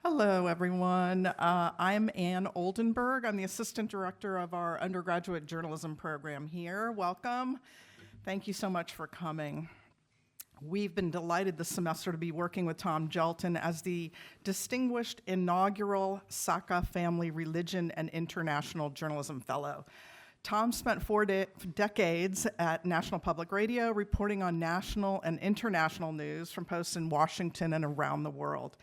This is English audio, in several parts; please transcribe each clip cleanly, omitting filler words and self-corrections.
Hello, everyone. I'm Ann Oldenburg. I'm the Assistant Director of our undergraduate journalism program here. Welcome. Thank you so much for coming. We've been delighted this semester to be working with Tom Gelton as the distinguished inaugural Sacca Family Religion and International Journalism Fellow. Tom spent 4 decades at National Public Radio reporting on national and international news from posts in Washington and around the world.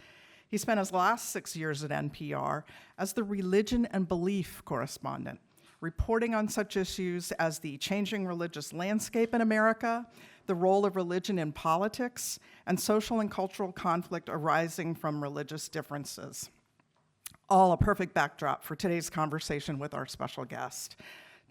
He spent his last 6 years at NPR as the religion and belief correspondent, reporting on such issues as the changing religious landscape in America, the role of religion in politics, and social and cultural conflict arising from religious differences. All a perfect backdrop for today's conversation with our special guest.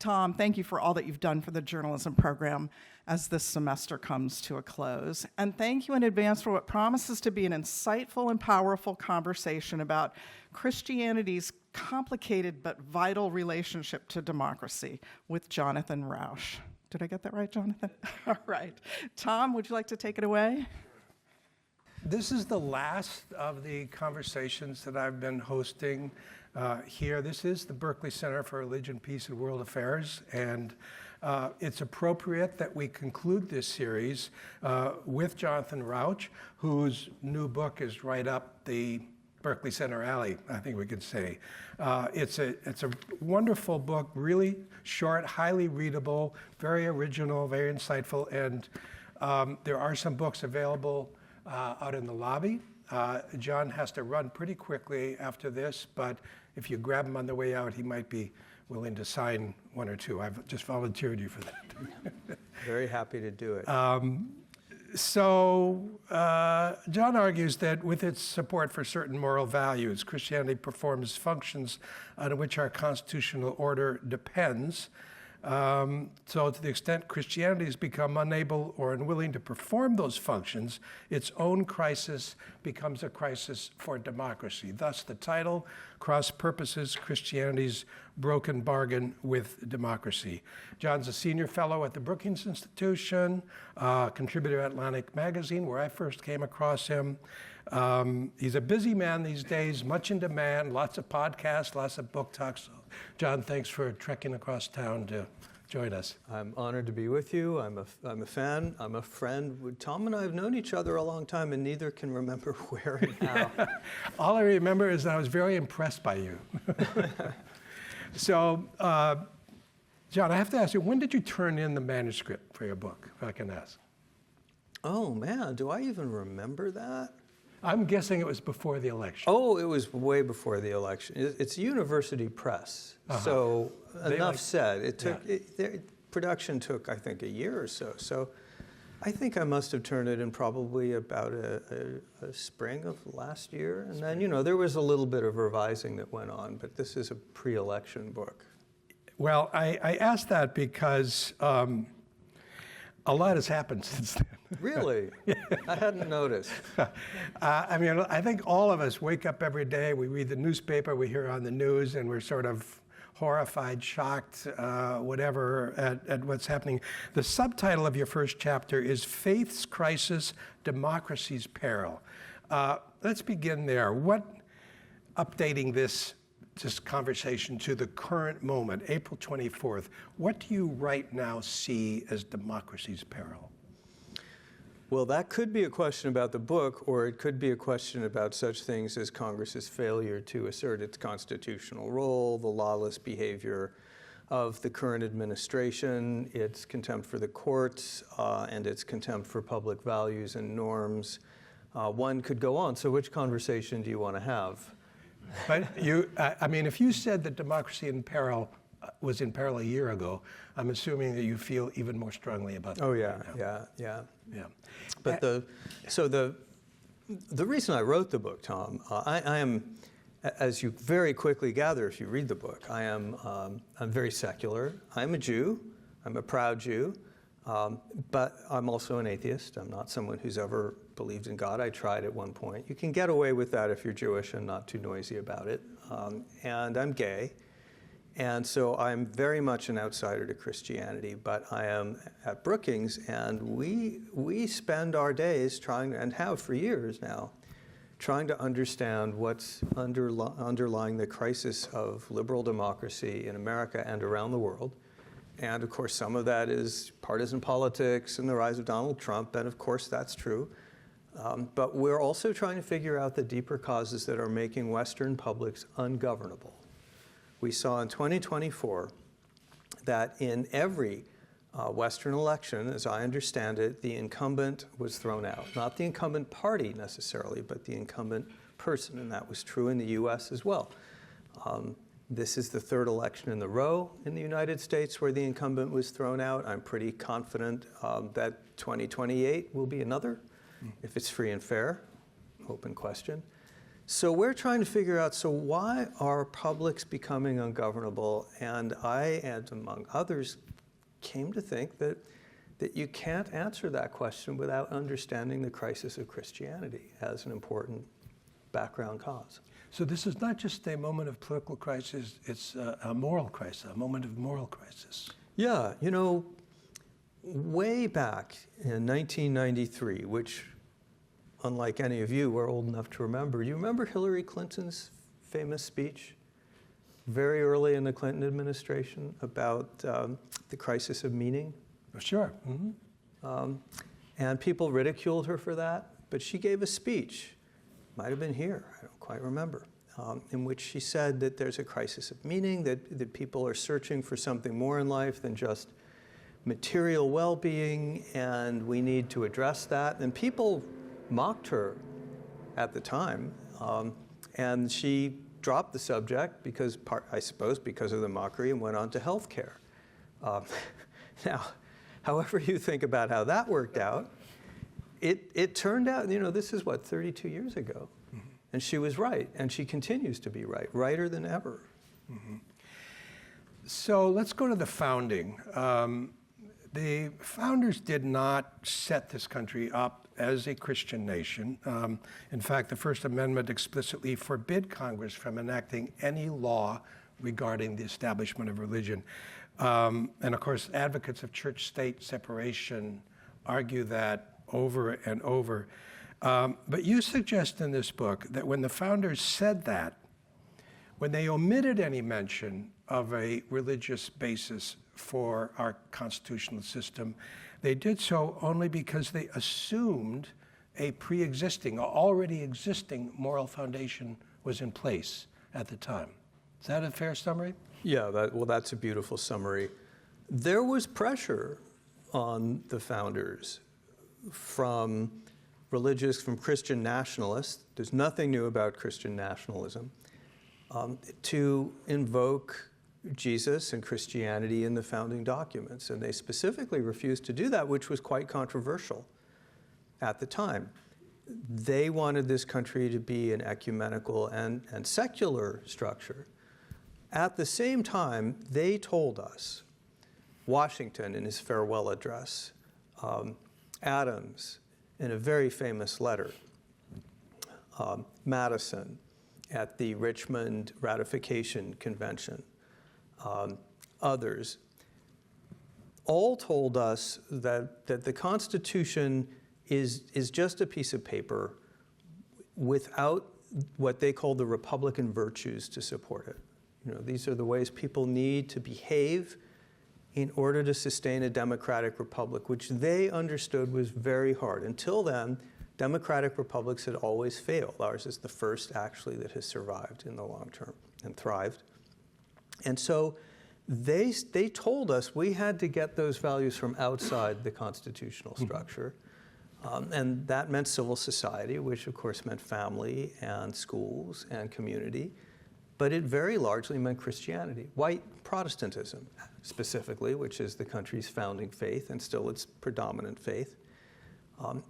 Tom, thank you for all that you've done for the journalism program as this semester comes to a close. And thank you in advance for what promises to be an insightful and powerful conversation about Christianity's complicated but vital relationship to democracy with Jonathan Rauch. Did I get that right, Jonathan? All right. Tom, would you like to take it away? This is the last of the conversations that I've been hosting here. This is the Berkeley Center for Religion, Peace, and World Affairs, and it's appropriate that we conclude this series with Jonathan Rauch, whose new book is right up the Berkeley Center alley, I think we could say. It's a wonderful book, really short, highly readable, very original, very insightful, and there are some books available out in the lobby. John has to run pretty quickly after this, but if you grab him on the way out, he might be willing to sign one or two. I've just volunteered you for that. Very happy to do it. John argues that with its support for certain moral values, Christianity performs functions on which our constitutional order depends. So to the extent Christianity has become unable or unwilling to perform those functions, its own crisis becomes a crisis for democracy. Thus the title, Cross Purposes, Christianity's Broken Bargain with Democracy. John's a senior fellow at the Brookings Institution, contributor at Atlantic Magazine, where I first came across him. He's a busy man these days, much in demand, lots of podcasts, lots of book talks. So, John, thanks for trekking across town to join us. I'm honored to be with you. I'm a fan. I'm a friend. Tom and I have known each other a long time, and neither can remember where and how. All I remember is that I was very impressed by you. So, John, I have to ask you, when did you turn in the manuscript for your book, if I can ask? Oh, man, do I even remember that? I'm guessing it was before the election. Oh, it was way before the election. It's University Press, so enough said. It took production took, I think, a year or so. So I think I must have turned it in probably about a spring of last year. And then, there was a little bit of revising that went on, but this is a pre-election book. Well, I asked that because a lot has happened since then. Really? I hadn't noticed. I think all of us wake up every day, we read the newspaper, we hear on the news, and we're sort of horrified, shocked, whatever, at what's happening. The subtitle of your first chapter is Faith's Crisis, Democracy's Peril. Let's begin there. Updating this conversation to the current moment, April 24th, what do you right now see as democracy's peril? Well, that could be a question about the book, or it could be a question about such things as Congress's failure to assert its constitutional role, the lawless behavior of the current administration, its contempt for the courts, and its contempt for public values and norms. One could go on. So which conversation do you want to have? But if you said that democracy was in peril a year ago, I'm assuming that you feel even more strongly about that. Oh yeah, right yeah. But the reason I wrote the book, Tom, I am, as you very quickly gather if you read the book, I'm very secular. I'm a Jew. I'm a proud Jew. But I'm also an atheist. I'm not someone who's ever believed in God. I tried at one point. You can get away with that if you're Jewish and not too noisy about it. And I'm gay. And so I'm very much an outsider to Christianity, but I am at Brookings, and we spend our days trying, and have for years now, trying to understand what's underlying the crisis of liberal democracy in America and around the world. And of course, some of that is partisan politics and the rise of Donald Trump, and of course that's true. But we're also trying to figure out the deeper causes that are making Western publics ungovernable. We saw in 2024 that in every Western election, as I understand it, the incumbent was thrown out. Not the incumbent party necessarily, but the incumbent person, and that was true in the US as well. This is the third election in a row in the United States where the incumbent was thrown out. I'm pretty confident that 2028 will be another, if it's free and fair, open question. So we're trying to figure out, so why are publics becoming ungovernable? And I, and among others, came to think that you can't answer that question without understanding the crisis of Christianity as an important background cause. So this is not just a moment of political crisis, it's a moral crisis, a moment of moral crisis. Yeah, you know, way back in 1993, which, unlike any of you, were old enough to remember, you remember Hillary Clinton's famous speech very early in the Clinton administration about the crisis of meaning? Oh, sure. Mm-hmm. And people ridiculed her for that, but she gave a speech, might have been here, I don't quite remember, in which she said that there's a crisis of meaning, that people are searching for something more in life than just material well-being, and we need to address that. And people mocked her at the time, and she dropped the subject because, I suppose, because of the mockery, and went on to health care. Now, however you think about how that worked out, it turned out, you know, this is what, 32 years ago. Mm-hmm. And she was right, and she continues to be right, righter than ever. Mm-hmm. So let's go to the founding. The founders did not set this country up as a Christian nation. In fact, the First Amendment explicitly forbid Congress from enacting any law regarding the establishment of religion. And of course, advocates of church-state separation argue that over and over. But you suggest in this book that when the founders said that, when they omitted any mention of a religious basis for our constitutional system, they did so only because they assumed a pre-existing, already existing moral foundation was in place at the time. Is that a fair summary? Yeah, well, that's a beautiful summary. There was pressure on the founders from Christian nationalists. There's nothing new about Christian nationalism, to invoke Jesus and Christianity in the founding documents. And they specifically refused to do that, which was quite controversial at the time. They wanted this country to be an ecumenical and secular structure. At the same time, they told us, Washington in his farewell address, Adams in a very famous letter, Madison at the Richmond Ratification Convention, others, all told us that the Constitution is just a piece of paper without what they call the Republican virtues to support it. You know, these are the ways people need to behave in order to sustain a democratic republic, which they understood was very hard. Until then, democratic republics had always failed. Ours is the first, actually, that has survived in the long term and thrived. And so they told us we had to get those values from outside the constitutional structure. And that meant civil society, which of course meant family and schools and community. But it very largely meant Christianity, white Protestantism specifically, which is the country's founding faith and still its predominant faith.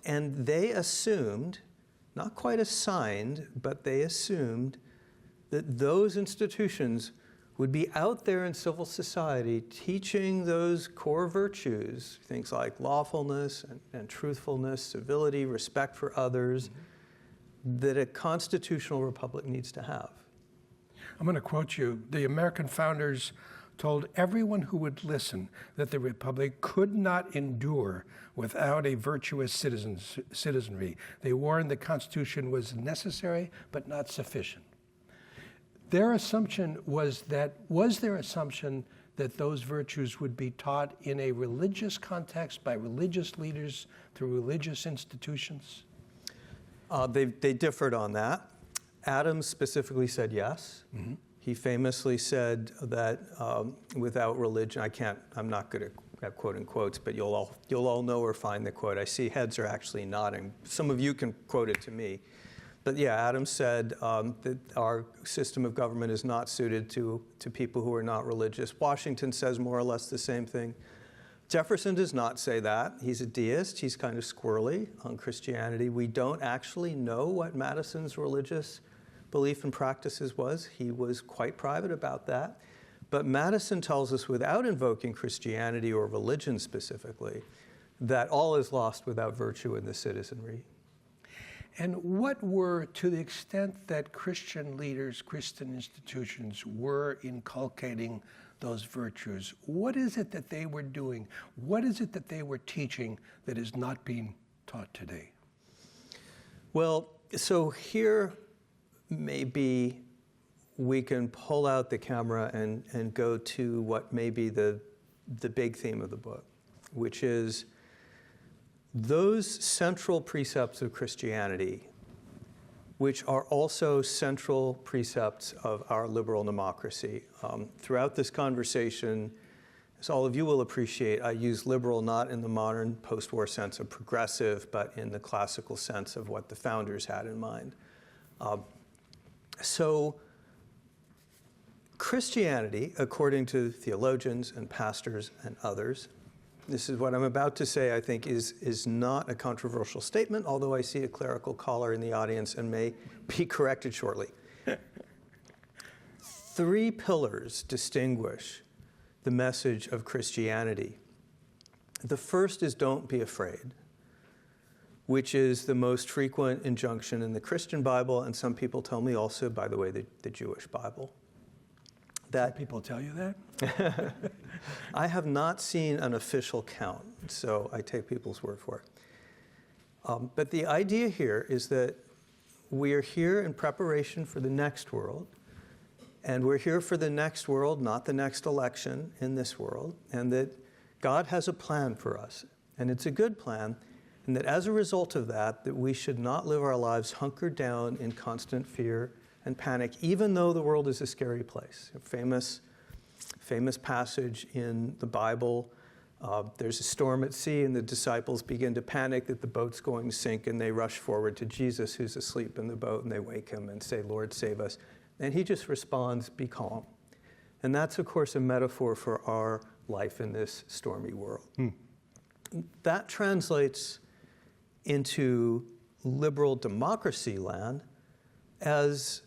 And they assumed, not quite assigned, but they assumed that those institutions would be out there in civil society teaching those core virtues, things like lawfulness and truthfulness, civility, respect for others, that a constitutional republic needs to have. I'm going to quote you. The American founders told everyone who would listen that the Republic could not endure without a virtuous citizenry. They warned the Constitution was necessary but not sufficient. Their assumption was their assumption that those virtues would be taught in a religious context by religious leaders through religious institutions? They differed on that. Adams specifically said yes. Mm-hmm. He famously said that without religion, I'm not good at quoting quotes, but you'll all know or find the quote. I see heads are actually nodding. Some of you can quote it to me. But yeah, Adams said that our system of government is not suited to people who are not religious. Washington says more or less the same thing. Jefferson does not say that. He's a deist. He's kind of squirrely on Christianity. We don't actually know what Madison's religious belief and practices was. He was quite private about that. But Madison tells us, without invoking Christianity or religion specifically, that all is lost without virtue in the citizenry. And what were, to the extent that Christian leaders, Christian institutions were inculcating those virtues, what is it that they were doing? What is it that they were teaching that is not being taught today? Well, so here maybe we can pull out the camera and go to what may be the big theme of the book, which is those central precepts of Christianity, which are also central precepts of our liberal democracy. Throughout this conversation, as all of you will appreciate, I use liberal not in the modern post-war sense of progressive, but in the classical sense of what the founders had in mind. So Christianity, according to theologians and pastors and others, this is what I'm about to say, I think, is not a controversial statement, although I see a clerical caller in the audience and may be corrected shortly. 3 pillars distinguish the message of Christianity. The first is don't be afraid, which is the most frequent injunction in the Christian Bible, and some people tell me also, by the way, the Jewish Bible. That people tell you that? I have not seen an official count, so I take people's word for it. But the idea here is that we are here in preparation for the next world, and we're here for the next world, not the next election in this world, and that God has a plan for us, and it's a good plan, and that as a result of that we should not live our lives hunkered down in constant fear and panic, even though the world is a scary place. A famous passage in the Bible, there's a storm at sea and the disciples begin to panic that the boat's going to sink, and they rush forward to Jesus, who's asleep in the boat, and they wake him and say, "Lord, save us." And he just responds, "Be calm." And that's, of course, a metaphor for our life in this stormy world. That translates into liberal democracy land as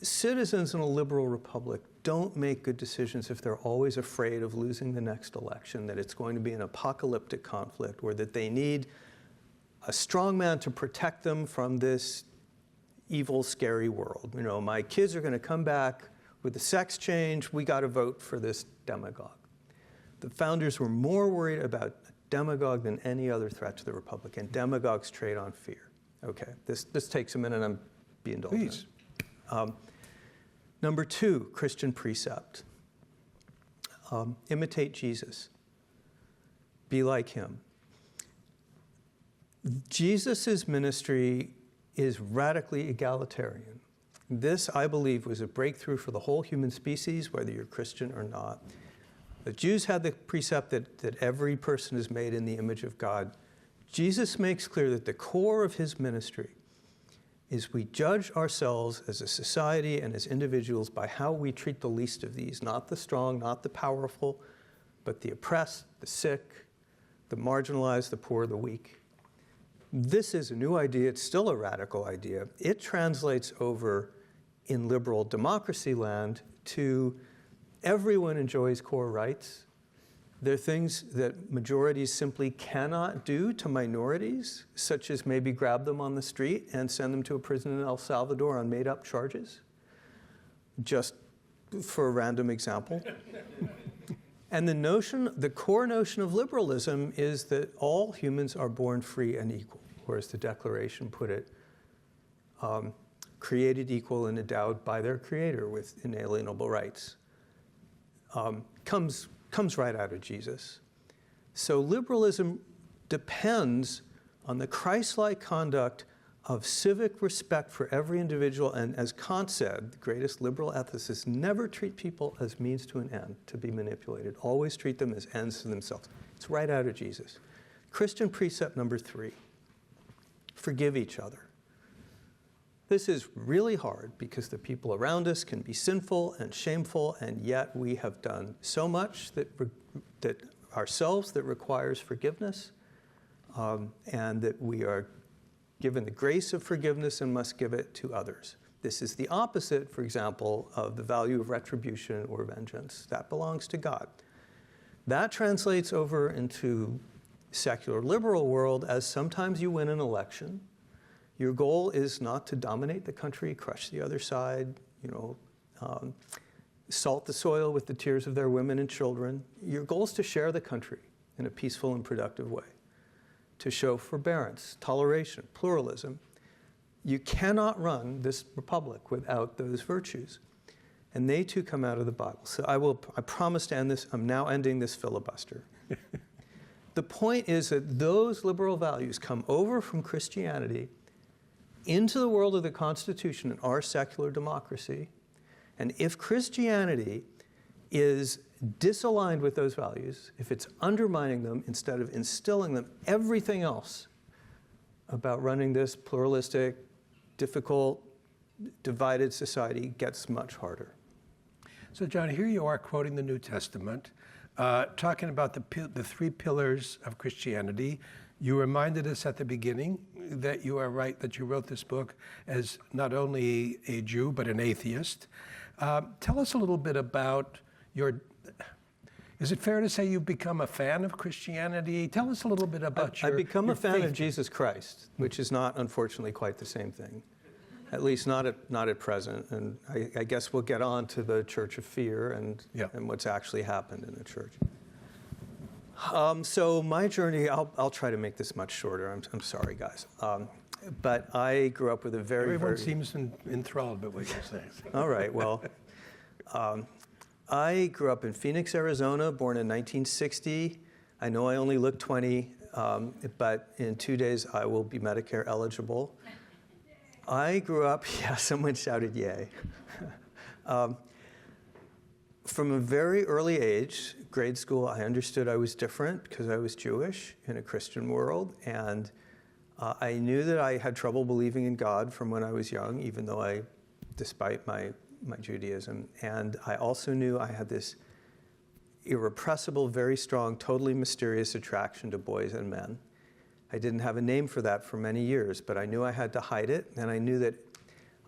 citizens in a liberal republic don't make good decisions if they're always afraid of losing the next election, that it's going to be an apocalyptic conflict, or that they need a strong man to protect them from this evil, scary world. You know, my kids are going to come back with the sex change. We got to vote for this demagogue. The founders were more worried about a demagogue than any other threat to the republic, and demagogues trade on fear. Okay, this takes a minute. I'm being indulgent. Please. Number 2, Christian precept. Imitate Jesus. Be like him. Jesus' ministry is radically egalitarian. This, I believe, was a breakthrough for the whole human species, whether you're Christian or not. The Jews had the precept that every person is made in the image of God. Jesus makes clear that the core of his ministry is we judge ourselves as a society and as individuals by how we treat the least of these, not the strong, not the powerful, but the oppressed, the sick, the marginalized, the poor, the weak. This is a new idea. It's still a radical idea. It translates over in liberal democracy land to everyone enjoys core rights. There are things that majorities simply cannot do to minorities, such as maybe grab them on the street and send them to a prison in El Salvador on made-up charges. just for a random example. And the core notion of liberalism is that all humans are born free and equal, or as the Declaration put it, created equal and endowed by their Creator with inalienable rights. Comes right out of Jesus. So liberalism depends on the Christ-like conduct of civic respect for every individual, and as Kant said, the greatest liberal ethicists never treat people as means to an end, to be manipulated. Always treat them as ends to themselves. It's right out of Jesus. Christian precept number 3, forgive each other. This is really hard because the people around us can be sinful and shameful, and yet we have done so much that ourselves that requires forgiveness, and that we are given the grace of forgiveness and must give it to others. This is the opposite, for example, of the value of retribution or vengeance. That belongs to God. That translates over into secular liberal world as sometimes you win an election. Your goal is not to dominate the country, crush the other side, salt the soil with the tears of their women and children. Your goal is to share the country in a peaceful and productive way, to show forbearance, toleration, pluralism. You cannot run this republic without those virtues. And they too come out of the Bible. So I promise to end this. I'm now ending this filibuster. The point is that those liberal values come over from Christianity into the world of the Constitution and our secular democracy. And if Christianity is disaligned with those values, if it's undermining them instead of instilling them, everything else about running this pluralistic, difficult, divided society gets much harder. So, John, here you are quoting the New Testament, talking about the 3 pillars of Christianity. You reminded us at the beginning that you are right, that you wrote this book as not only a Jew, but an atheist. Tell us a little bit about is it fair to say you've become a fan of Christianity? Tell us a little bit about I've become a fan faith. of Jesus Christ, which is not, unfortunately, quite the same thing. At least not at present. And I guess we'll get on to the Church of Fear and what's actually happened in the church. So my journey, I'll try to make this much shorter. I'm sorry, guys. But I grew up with a Everyone seems enthralled by what you're saying. All right, well, I grew up in Phoenix, Arizona, born in 1960. I know I only look 20, but in 2 days I will be Medicare eligible. I grew up, someone shouted yay. From a very early age, grade school, I understood I was different because I was Jewish in a Christian world, and I knew that I had trouble believing in God from when I was young, even though despite my Judaism. And I also knew I had this irrepressible, very strong, totally mysterious attraction to boys and men. I didn't have a name for that for many years, but I knew I had to hide it, and I knew that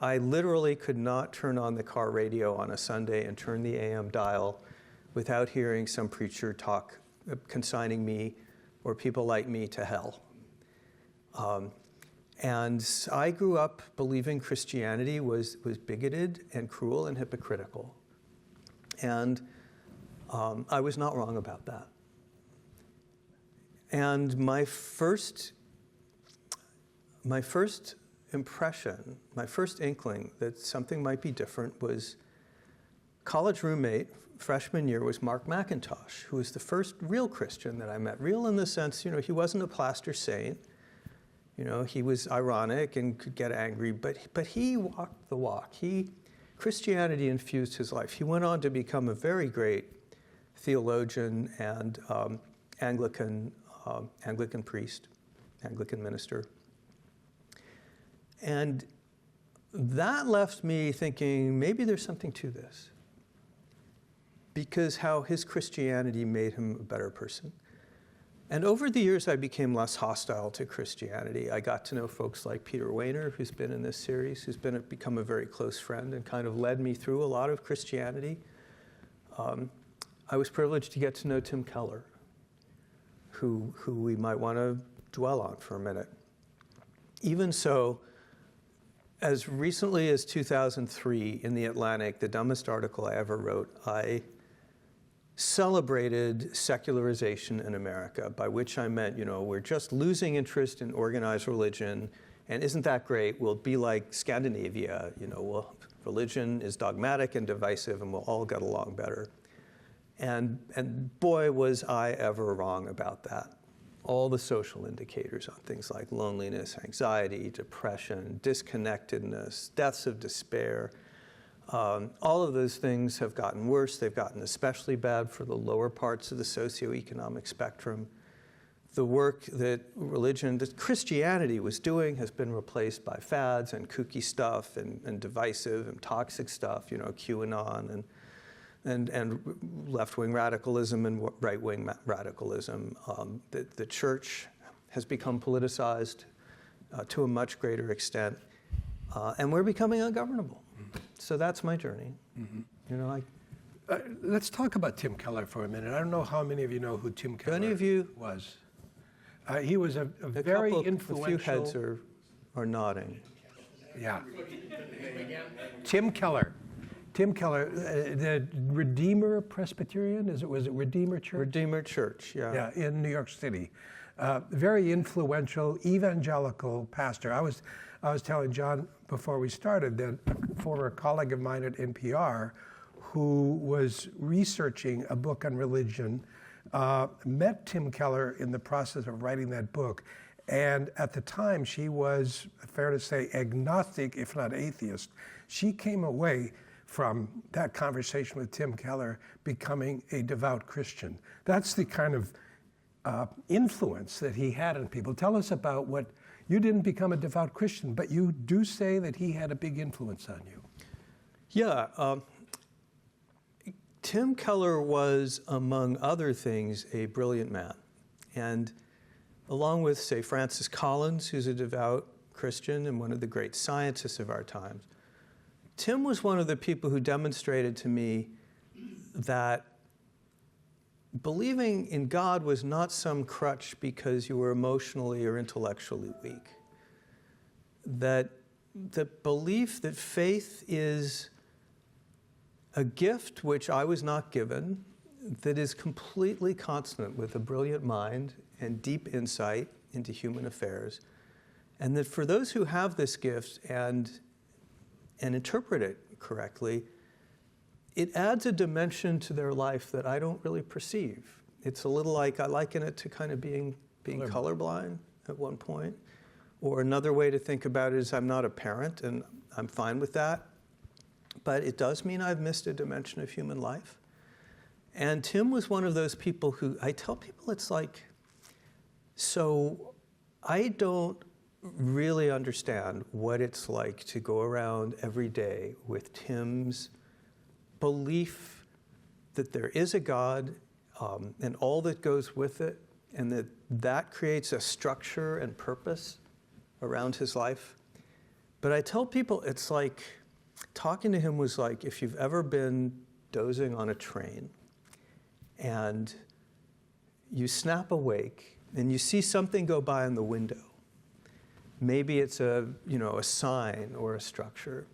I literally could not turn on the car radio on a Sunday and turn the AM dial without hearing some preacher talk, consigning me or people like me to hell. And I grew up believing Christianity was bigoted and cruel and hypocritical. And I was not wrong about that. And my first impression, my first inkling that something might be different was college roommate, freshman year, was Mark McIntosh, who was the first real Christian that I met. Real in the sense, he wasn't a plaster saint. He was ironic and could get angry, but he walked the walk. Christianity infused his life. He went on to become a very great theologian and Anglican priest, Anglican minister. And that left me thinking, maybe there's something to this, because how his Christianity made him a better person. And over the years, I became less hostile to Christianity. I got to know folks like Peter Wehner, who's been in this series, who's become a very close friend and kind of led me through a lot of Christianity. I was privileged to get to know Tim Keller, who we might want to dwell on for a minute. Even so, As recently as 2003 in The Atlantic, the dumbest article I ever wrote, I celebrated secularization in America, by which I meant, we're just losing interest in organized religion, and isn't that great? We'll be like Scandinavia, religion is dogmatic and divisive, and we'll all get along better. And boy, was I ever wrong about that. All the social indicators on things like loneliness, anxiety, depression, disconnectedness, deaths of despair, all of those things have gotten worse. They've gotten especially bad for the lower parts of the socioeconomic spectrum. The work that Christianity was doing has been replaced by fads and kooky stuff and divisive and toxic stuff, QAnon and left-wing radicalism and right-wing radicalism. The church has become politicized to a much greater extent, and we're becoming ungovernable. So that's my journey. Let's talk about Tim Keller for a minute. I don't know how many of you know who Tim Keller any of you was. He was a very influential... A few heads are nodding. Yeah. Tim Keller. Tim Keller, the Redeemer Presbyterian, was it Redeemer Church? Redeemer Church, yeah. Yeah, in New York City. Very influential evangelical pastor. I was telling John before we started that a former colleague of mine at NPR who was researching a book on religion met Tim Keller in the process of writing that book. And at the time, she was, fair to say, agnostic, if not atheist. She came away from that conversation with Tim Keller becoming a devout Christian. That's the kind of influence that he had on people. Tell us about what, you didn't become a devout Christian, but you do say that he had a big influence on you. Yeah. Tim Keller was, among other things, a brilliant man. And along with, say, Francis Collins, who's a devout Christian and one of the great scientists of our times, Tim was one of the people who demonstrated to me that believing in God was not some crutch because you were emotionally or intellectually weak. That the belief that faith is a gift which I was not given, that is completely consonant with a brilliant mind and deep insight into human affairs, and that for those who have this gift and interpret it correctly, it adds a dimension to their life that I don't really perceive. It's a little like, I liken it to kind of being colorblind at one point. Or another way to think about it is I'm not a parent, and I'm fine with that. But it does mean I've missed a dimension of human life. And Tim was one of those people who, I tell people it's like, so I don't really understand what it's like to go around every day with Tim's belief that there is a God and all that goes with it, and that creates a structure and purpose around his life. But I tell people it's like, talking to him was like if you've ever been dozing on a train and you snap awake and you see something go by in the window. Maybe it's a sign or a structure,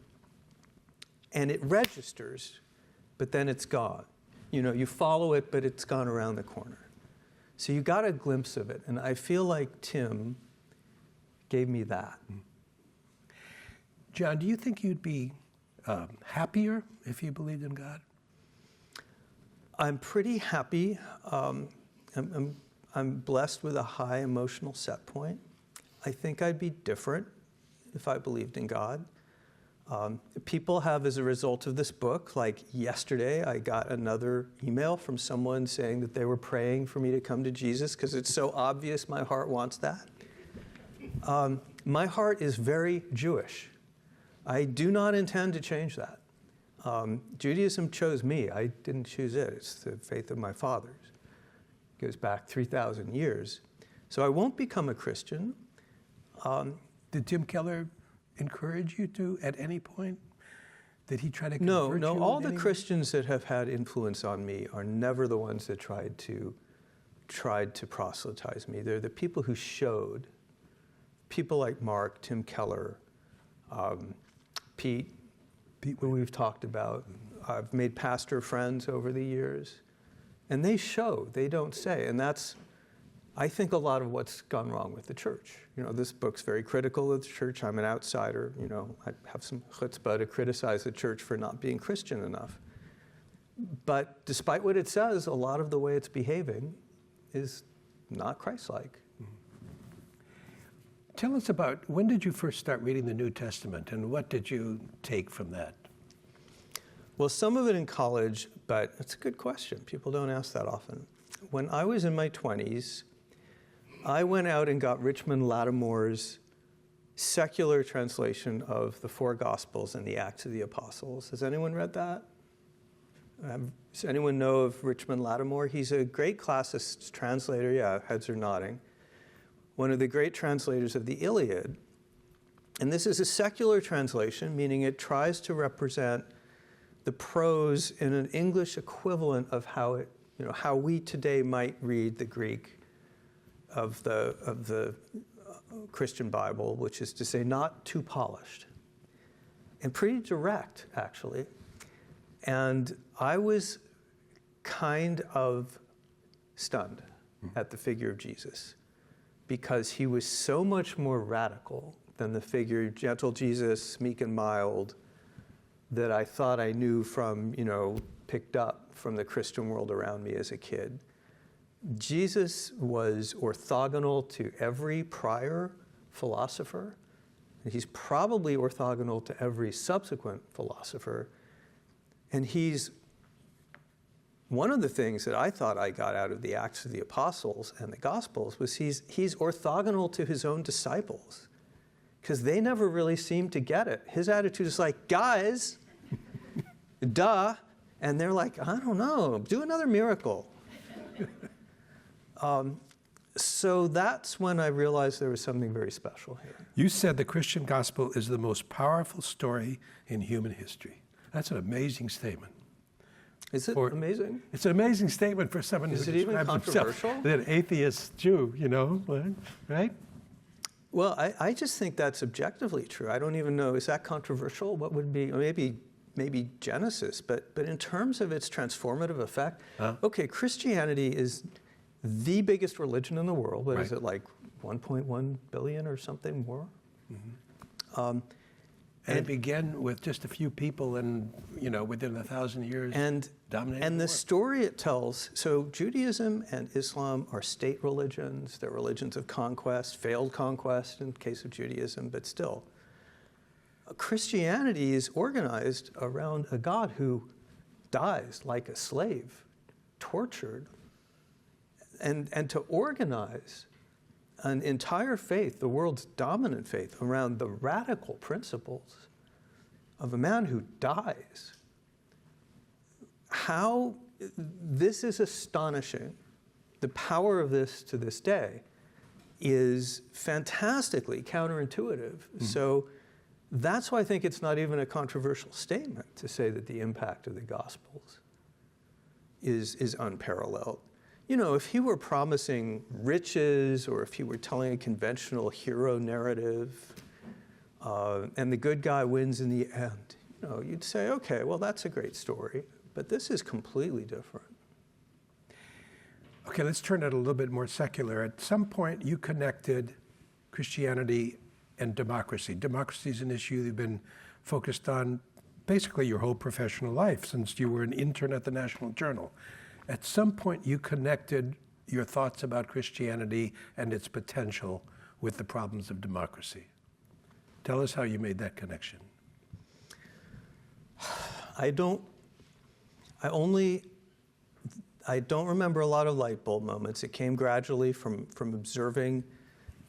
and it registers, but then it's gone. You follow it, but it's gone around the corner. So you got a glimpse of it, and I feel like Tim gave me that. John, do you think you'd be happier if you believed in God? I'm pretty happy. I'm blessed with a high emotional set point. I think I'd be different if I believed in God. People have, as a result of this book, like yesterday, I got another email from someone saying that they were praying for me to come to Jesus because it's so obvious my heart wants that. My heart is very Jewish. I do not intend to change that. Judaism chose me. I didn't choose it. It's the faith of my fathers. It goes back 3,000 years. So I won't become a Christian. Did Tim Keller encourage you to at any point? Did he try to convert you? No. All the Christians that have had influence on me are never the ones that tried to proselytize me. They're the people who showed. People like Mark, Tim Keller, Pete, who we've talked about. I've made pastor friends over the years. And they show, they don't say. And that's, I think, a lot of what's gone wrong with the church. This book's very critical of the church. I'm an outsider. I have some chutzpah to criticize the church for not being Christian enough. But despite what it says, a lot of the way it's behaving is not Christ-like. Tell us about, when did you first start reading the New Testament, and what did you take from that? Well, some of it in college, but it's a good question. People don't ask that often. When I was in my 20s, I went out and got Richmond Lattimore's secular translation of the four Gospels and the Acts of the Apostles. Has anyone read that? Does anyone know of Richmond Lattimore? He's a great classicist translator. Yeah, heads are nodding. One of the great translators of the Iliad. And this is a secular translation, meaning it tries to represent the prose in an English equivalent of how we today might read the Greek of the Christian Bible, which is to say not too polished and pretty direct, actually. And I was kind of stunned at the figure of Jesus, because he was so much more radical than the figure, gentle Jesus, meek and mild, that I thought I knew from, picked up from the Christian world around me as a kid. Jesus was orthogonal to every prior philosopher, and he's probably orthogonal to every subsequent philosopher. And one of the things that I thought I got out of the Acts of the Apostles and the Gospels was he's orthogonal to his own disciples, because they never really seemed to get it. His attitude is like, guys, duh. And they're like, I don't know, do another miracle. So that's when I realized there was something very special here. You said the Christian gospel is the most powerful story in human history. That's an amazing statement. Is it amazing? It's an amazing statement for someone who describes himself as an atheist Jew, right? Well, I just think that's objectively true. I don't even know, is that controversial? What would be, maybe Genesis, but in terms of its transformative effect, okay, Christianity is the biggest religion in the world. What is it, like 1.1 billion or something more? Mm-hmm. And it began with just a few people, and within 1,000 years, dominated. And the story it tells. So Judaism and Islam are state religions. They're religions of conquest, failed conquest in the case of Judaism, but still. Christianity is organized around a God who dies like a slave, tortured, and to organize an entire faith, the world's dominant faith, around the radical principles of a man who dies. How this is astonishing. The power of this to this day is fantastically counterintuitive. Mm-hmm. So that's why I think it's not even a controversial statement to say that the impact of the Gospels is unparalleled. If he were promising riches, or if he were telling a conventional hero narrative, and the good guy wins in the end, you'd say, okay, well, that's a great story, but this is completely different. Okay, let's turn it a little bit more secular. At some point, you connected Christianity and democracy. Democracy is an issue you've been focused on basically your whole professional life, since you were an intern at the National Journal. At some point, you connected your thoughts about Christianity and its potential with the problems of democracy. Tell us how you made that connection. I don't remember a lot of light bulb moments. It came gradually from observing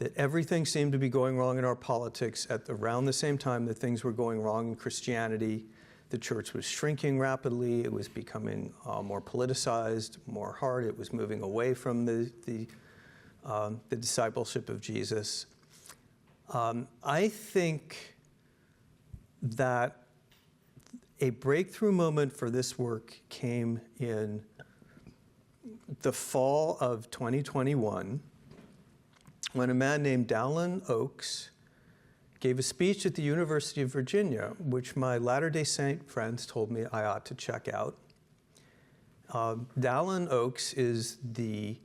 that everything seemed to be going wrong in our politics at around the same time that things were going wrong in Christianity. The church was shrinking rapidly. It was becoming more politicized, more hard. It was moving away from the discipleship of Jesus. I think that a breakthrough moment for this work came in the fall of 2021, when a man named Dowlin Oaks gave a speech at the University of Virginia, which my Latter-day Saint friends told me I ought to check out. Dallin Oaks is the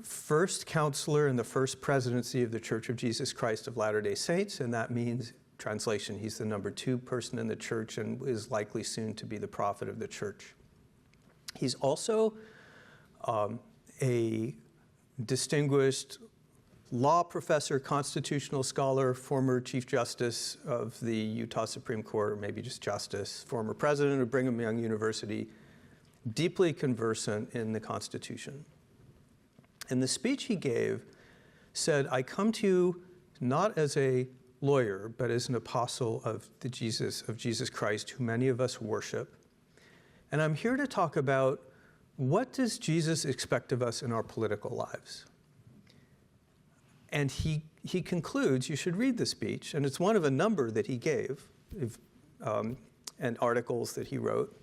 first counselor in the first presidency of the Church of Jesus Christ of Latter-day Saints, and that means, translation, he's the number 2 person in the church and is likely soon to be the prophet of the church. He's also a distinguished law professor, constitutional scholar, former Chief Justice of the Utah Supreme Court, or maybe just Justice, former president of Brigham Young University, deeply conversant in the Constitution. And the speech he gave said, I come to you not as a lawyer, but as an apostle of Jesus Christ, who many of us worship. And I'm here to talk about, what does Jesus expect of us in our political lives? And he concludes, you should read the speech, and it's one of a number that he gave, and articles that he wrote.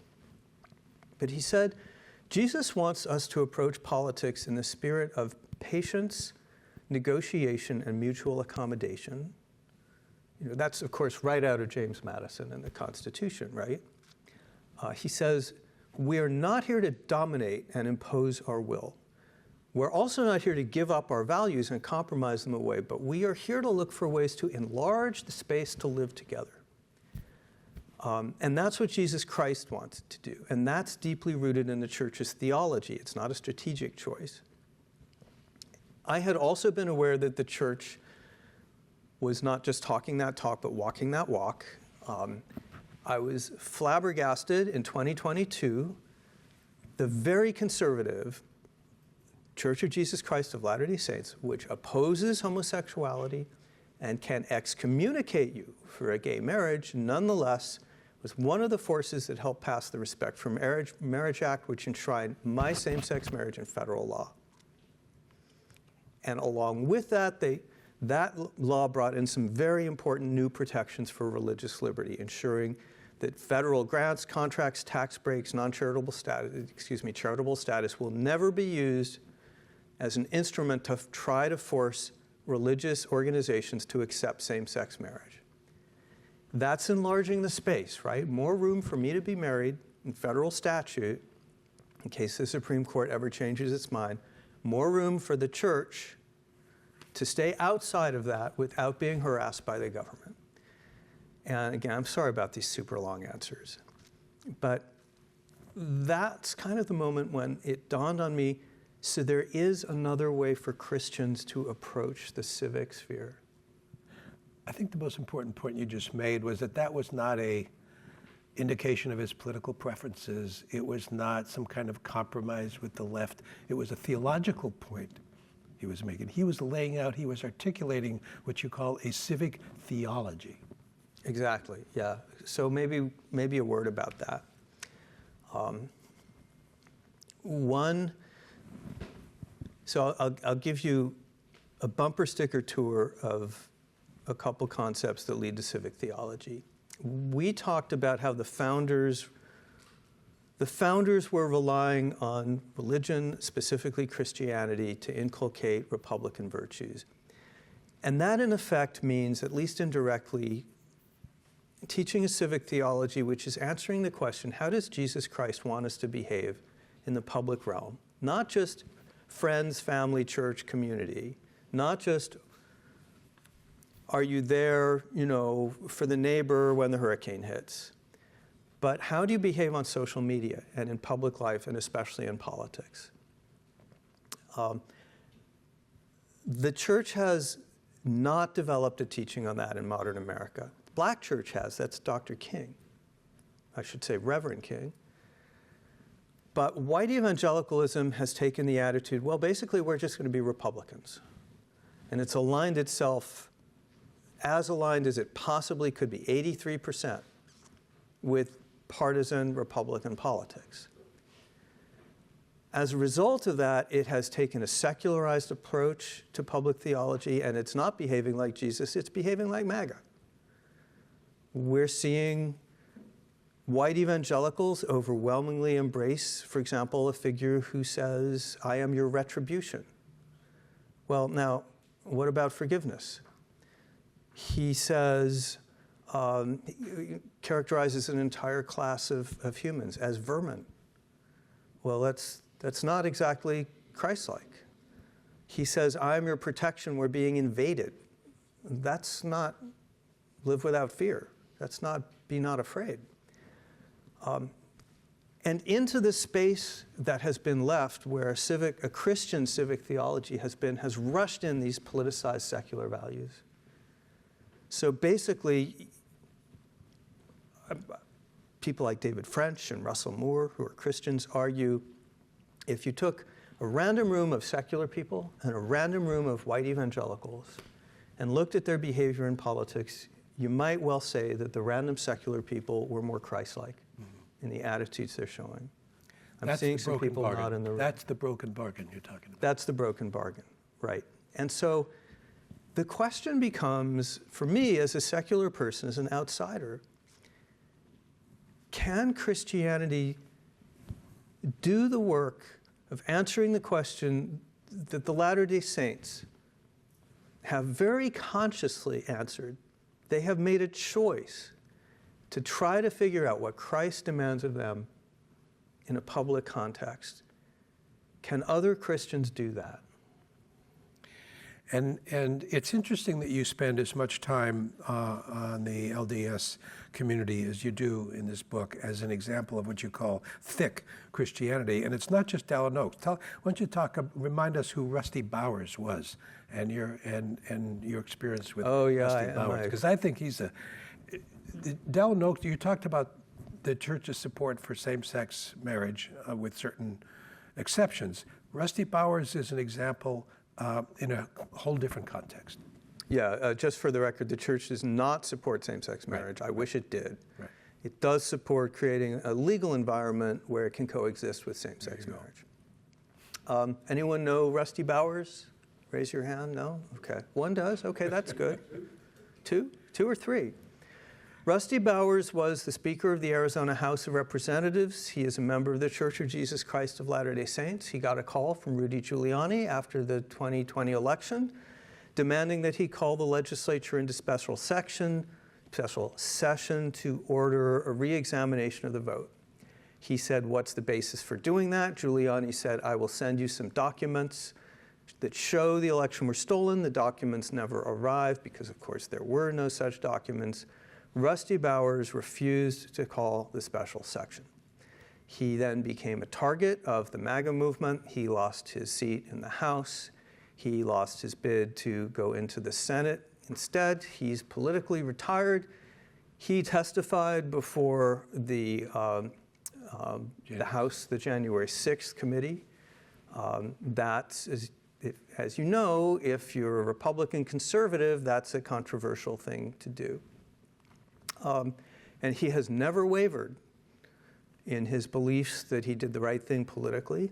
But he said, Jesus wants us to approach politics in the spirit of patience, negotiation, and mutual accommodation. That's, of course, right out of James Madison and the Constitution, right? He says, we are not here to dominate and impose our will. We're also not here to give up our values and compromise them away, but we are here to look for ways to enlarge the space to live together. And that's what Jesus Christ wants to do. And that's deeply rooted in the church's theology. It's not a strategic choice. I had also been aware that the church was not just talking that talk, but walking that walk. I was flabbergasted in 2022, the very conservative Church of Jesus Christ of Latter-day Saints, which opposes homosexuality and can excommunicate you for a gay marriage, nonetheless was one of the forces that helped pass the Respect for Marriage Act, which enshrined my same-sex marriage in federal law. And along with that, that law brought in some very important new protections for religious liberty, ensuring that federal grants, contracts, tax breaks, charitable status will never be used as an instrument to try to force religious organizations to accept same-sex marriage. That's enlarging the space, right? More room for me to be married in federal statute, in case the Supreme Court ever changes its mind. More room for the church to stay outside of that without being harassed by the government. And again, I'm sorry about these super long answers, but that's kind of the moment when it dawned on me, so there is another way for Christians to approach the civic sphere. I think the most important point you just made was that was not a indication of his political preferences. It was not some kind of compromise with the left. It was a theological point he was making. He was laying out, he was articulating what you call a civic theology. Exactly, yeah. So maybe a word about that. So I'll give you a bumper sticker tour of a couple concepts that lead to civic theology. We talked about how the founders were relying on religion, specifically Christianity, to inculcate Republican virtues. And that, in effect, means, at least indirectly, teaching a civic theology which is answering the question, how does Jesus Christ want us to behave in the public realm? Not just friends, family, church, community. Not just, are you there, for the neighbor when the hurricane hits? But how do you behave on social media and in public life, and especially in politics? The church has not developed a teaching on that in modern America. The Black church has. That's Dr. King. I should say Reverend King. But white evangelicalism has taken the attitude, well, basically, we're just going to be Republicans. And it's aligned itself, as aligned as it possibly could be, 83%, with partisan Republican politics. As a result of that, it has taken a secularized approach to public theology, and it's not behaving like Jesus, it's behaving like MAGA. We're seeing white evangelicals overwhelmingly embrace, for example, a figure who says, I am your retribution. Well, now, what about forgiveness? He says, he characterizes an entire class of humans as vermin. Well, that's not exactly Christ-like. He says, I'm your protection, we're being invaded. That's not live without fear. That's not be not afraid. And into the space that has been left where a Christian civic theology has rushed in these politicized secular values. So basically, people like David French and Russell Moore, who are Christians, argue if you took a random room of secular people and a random room of white evangelicals and looked at their behavior in politics, you might well say that the random secular people were more Christ-like in the attitudes they're showing. I'm seeing some people not in the room. That's the broken bargain you're talking about. That's the broken bargain, right. And so the question becomes, for me as a secular person, as an outsider, can Christianity do the work of answering the question that the Latter-day Saints have very consciously answered? They have made a choice to try to figure out what Christ demands of them in a public context. Can other Christians do that? And it's interesting that you spend as much time on the LDS community as you do in this book as an example of what you call thick Christianity. And it's not just Dallin Oaks. Why don't you remind us who Rusty Bowers was and your experience with Rusty Bowers? Because I think he's Dallin Oaks, you talked about the church's support for same-sex marriage with certain exceptions. Rusty Bowers is an example in a whole different context. Yeah, just for the record, the church does not support same-sex marriage. Right. I wish it did. Right. It does support creating a legal environment where it can coexist with same-sex marriage. Anyone know Rusty Bowers? Raise your hand. No? Okay. One does? Okay, that's good. Two or three? Rusty Bowers was the Speaker of the Arizona House of Representatives. He is a member of the Church of Jesus Christ of Latter-day Saints. He got a call from Rudy Giuliani after the 2020 election, demanding that he call the legislature into special session to order a re-examination of the vote. He said, what's the basis for doing that? Giuliani said, I will send you some documents that show the election were stolen. The documents never arrived because, of course, there were no such documents. Rusty Bowers refused to call the special session. He then became a target of the MAGA movement. He lost his seat in the House. He lost his bid to go into the Senate. Instead, he's politically retired. He testified before the House, the January 6th committee. As you know, if you're a Republican conservative, that's a controversial thing to do. And he has never wavered in his beliefs that he did the right thing politically.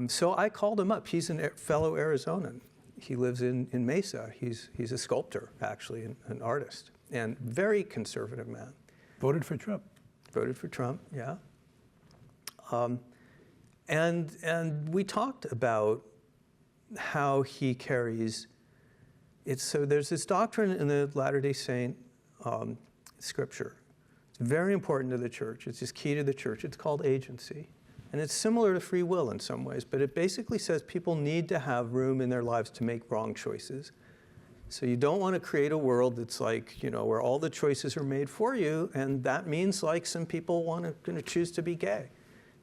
So I called him up. He's a fellow Arizonan. He lives in Mesa. He's a sculptor, actually, an artist, and very conservative man. Voted for Trump. Voted for Trump, yeah. And we talked about how he carries it. So there's this doctrine in the Latter-day Saint scripture. It's very important to the church. It's just key to the church. It's called agency. And it's similar to free will in some ways, but it basically says people need to have room in their lives to make wrong choices. So you don't want to create a world that's like, where all the choices are made for you, and that means like some people going to choose to be gay.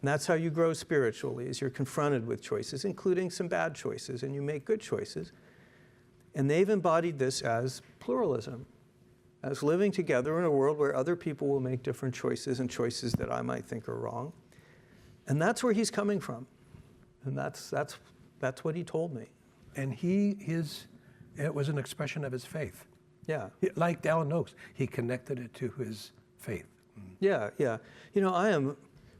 And that's how you grow spiritually, is you're confronted with choices, including some bad choices, and you make good choices. And they've embodied this as pluralism, as living together in a world where other people will make different choices and choices that I might think are wrong. And that's where he's coming from. And that's what he told me. And it was an expression of his faith. Yeah. Like Dallin Oaks, he connected it to his faith. Yeah.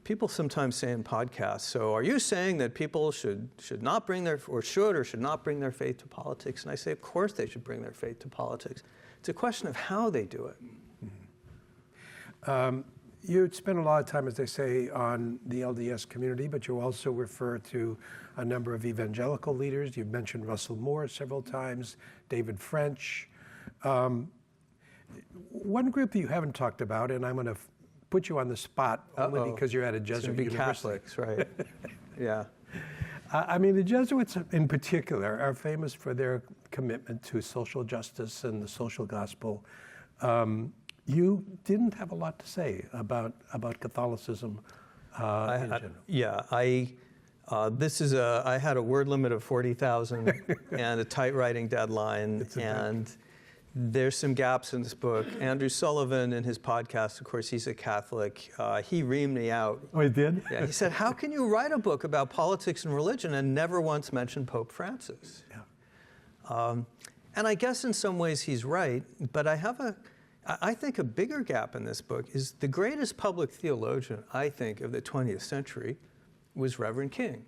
People sometimes say in podcasts, so are you saying that people should not bring their faith to politics? And I say, of course they should bring their faith to politics. It's a question of how they do it. Mm-hmm. You spend a lot of time, as they say, on the LDS community, but you also refer to a number of evangelical leaders. You've mentioned Russell Moore several times, David French. One group that you haven't talked about, and I'm going to put you on the spot only because you're at a It's Jesuit gonna be university. Catholics, right? Yeah. I mean, the Jesuits in particular are famous for their commitment to social justice and the social gospel. You didn't have a lot to say about Catholicism in general. Yeah, I had a word limit of 40,000 and a tight writing deadline, and there's some gaps in this book. Andrew Sullivan, in his podcast, of course, he's a Catholic. He reamed me out. Oh, he did? Yeah, he said, "How can you write a book about politics and religion and never once mention Pope Francis?" Yeah. And I guess in some ways he's right, but I think a bigger gap in this book is the greatest public theologian, I think, of the 20th century was Reverend King,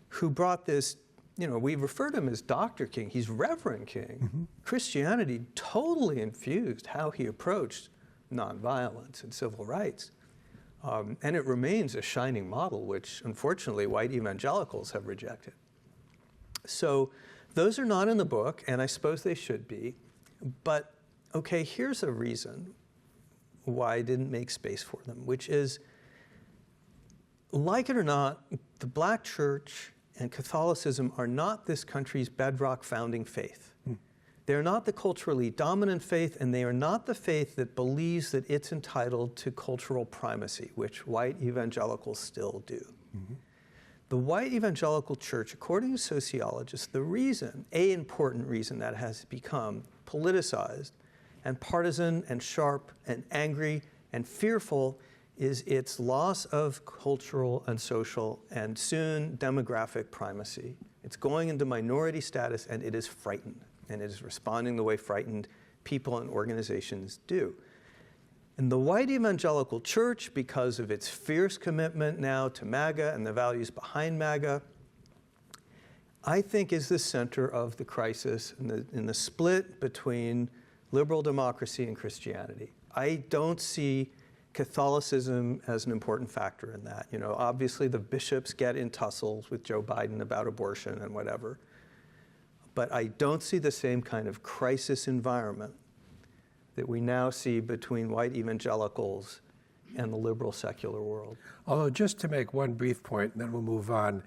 who brought this, we refer to him as Dr. King. He's Reverend King. Mm-hmm. Christianity totally infused how he approached nonviolence and civil rights. And it remains a shining model, which unfortunately white evangelicals have rejected. So those are not in the book, and I suppose they should be. But, okay, here's a reason why I didn't make space for them, which is, like it or not, the black church and Catholicism are not this country's bedrock founding faith. They're not the culturally dominant faith, and they are not the faith that believes that it's entitled to cultural primacy, which white evangelicals still do. Mm-hmm. The white evangelical church, according to sociologists, an important reason that has become politicized and partisan and sharp and angry and fearful is its loss of cultural and social and soon demographic primacy. It's going into minority status, and it is frightened, and it is responding the way frightened people and organizations do. And the white evangelical church, because of its fierce commitment now to MAGA and the values behind MAGA, I think is the center of the crisis in the split between liberal democracy and Christianity. I don't see Catholicism as an important factor in that. Obviously the bishops get in tussles with Joe Biden about abortion and whatever. But I don't see the same kind of crisis environment that we now see between white evangelicals and the liberal secular world. Although, just to make one brief point, and then we'll move on,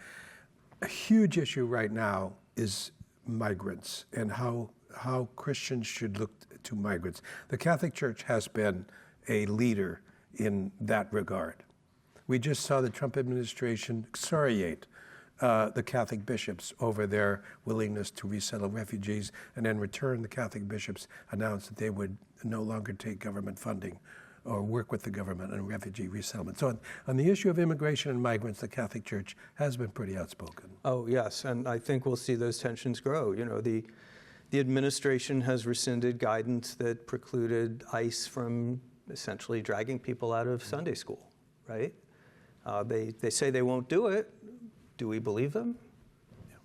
a huge issue right now is migrants and how Christians should look to migrants. The Catholic Church has been a leader in that regard. We just saw the Trump administration excoriate the Catholic bishops over their willingness to resettle refugees, and in return, the Catholic bishops announced that they would no longer take government funding or work with the government on refugee resettlement. So on the issue of immigration and migrants, the Catholic Church has been pretty outspoken. Oh, yes, and I think we'll see those tensions grow. The administration has rescinded guidance that precluded ICE from essentially dragging people out of Sunday school, right? They say they won't do it. Do we believe them? Yeah.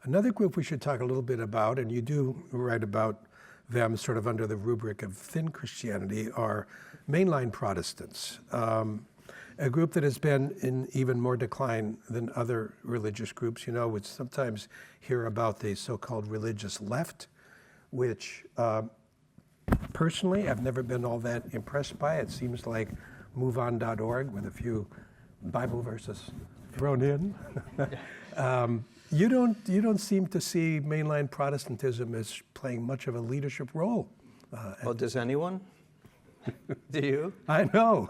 Another group we should talk a little bit about, and you do write about them sort of under the rubric of thin Christianity, are mainline Protestants, a group that has been in even more decline than other religious groups. We sometimes hear about the so-called religious left, which personally I've never been all that impressed by. It seems like MoveOn.org with a few Bible verses thrown in. You don't seem to see mainline Protestantism as playing much of a leadership role. Well, does anyone? Do you? I know.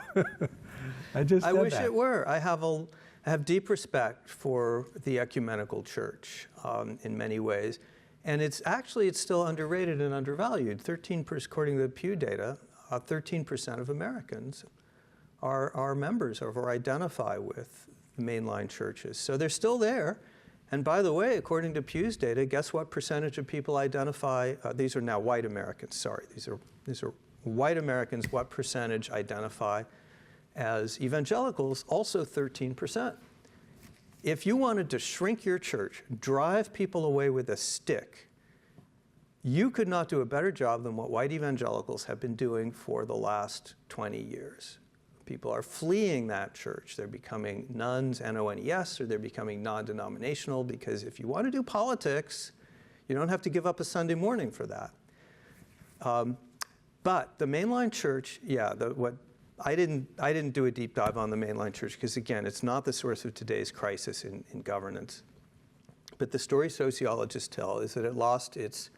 I wish it were. I have deep respect for the ecumenical church in many ways, and it's still underrated and undervalued. According to the Pew data, 13% of Americans are members of or identify with mainline churches. So they're still there. And by the way, according to Pew's data, guess what percentage of people identify, these are now white Americans, sorry, these are white Americans, what percentage identify as evangelicals? Also 13%. If you wanted to shrink your church, drive people away with a stick, you could not do a better job than what white evangelicals have been doing for the last 20 years. People are fleeing that church. They're becoming nuns, N-O-N-E-S, or they're becoming non-denominational, because if you want to do politics, you don't have to give up a Sunday morning for that. But the mainline church, I didn't do a deep dive on the mainline church because, again, it's not the source of today's crisis in governance. But the story sociologists tell is that it lost its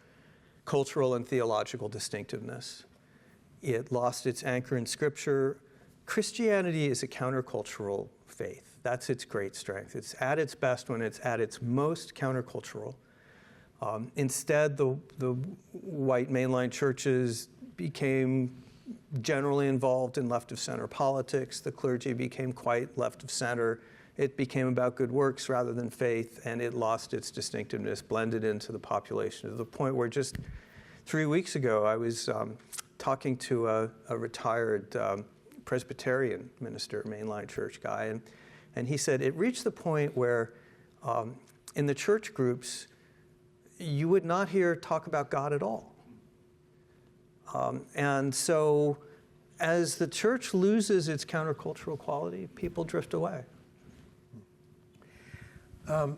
cultural and theological distinctiveness. It lost its anchor in Scripture. Christianity is a countercultural faith. That's its great strength. It's at its best when it's at its most countercultural. Instead, the white mainline churches became generally involved in left-of-center politics. The clergy became quite left-of-center. It became about good works rather than faith, and it lost its distinctiveness, blended into the population to the point where just 3 weeks ago I was talking to a retired Presbyterian minister, mainline church guy, and he said it reached the point where in the church groups you would not hear talk about God at all. And so as the church loses its countercultural quality, people drift away. I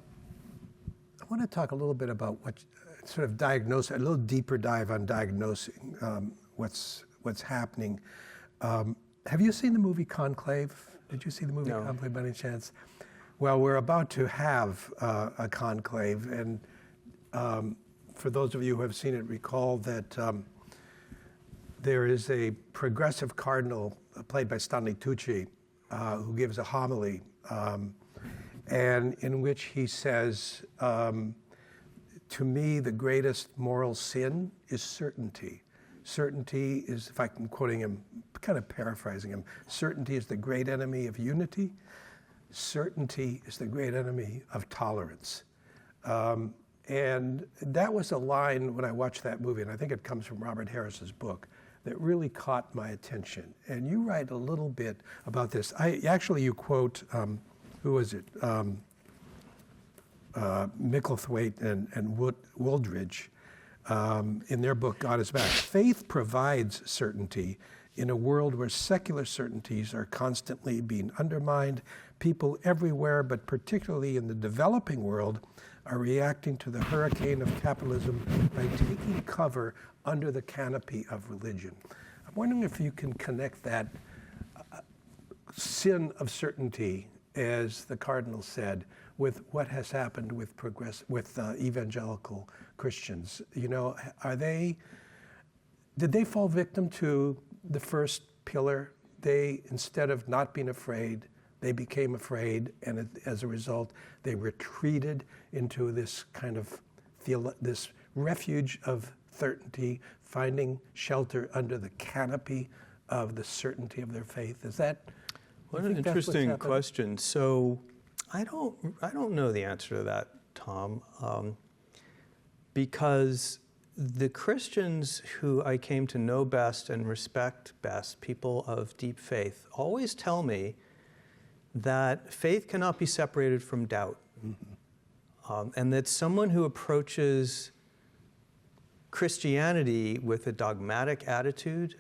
want to talk a little bit about what sort of diagnose, a little deeper dive on diagnosing what's happening. Have you seen the movie Conclave? Did you see the movie No. Conclave by any chance? Well, we're about to have a conclave, and for those of you who have seen it, recall that there is a progressive cardinal played by Stanley Tucci who gives a homily, and in which he says, to me, the greatest moral sin is certainty. Certainty is, if I'm quoting him, kind of paraphrasing him, certainty is the great enemy of unity. Certainty is the great enemy of tolerance. And that was a line when I watched that movie, and I think it comes from Robert Harris's book, that really caught my attention. And you write a little bit about this. You quote, who was it? Micklethwaite and Wooldridge in their book, God is Back. Faith provides certainty in a world where secular certainties are constantly being undermined. People everywhere, but particularly in the developing world, are reacting to the hurricane of capitalism by taking cover under the canopy of religion. I'm wondering if you can connect that sin of certainty, as the cardinal said, with what has happened with evangelical Christians. You know, did they fall victim to the first pillar? They, instead of not being afraid, they became afraid, and as a result, they retreated into this kind of this refuge of certainty, finding shelter under the canopy of the certainty of their faith. Is that? What an interesting question. So, I don't know the answer to that, Tom, because the Christians who I came to know best and respect best, people of deep faith, always tell me that faith cannot be separated from doubt. Mm-hmm. And that someone who approaches Christianity with a dogmatic attitude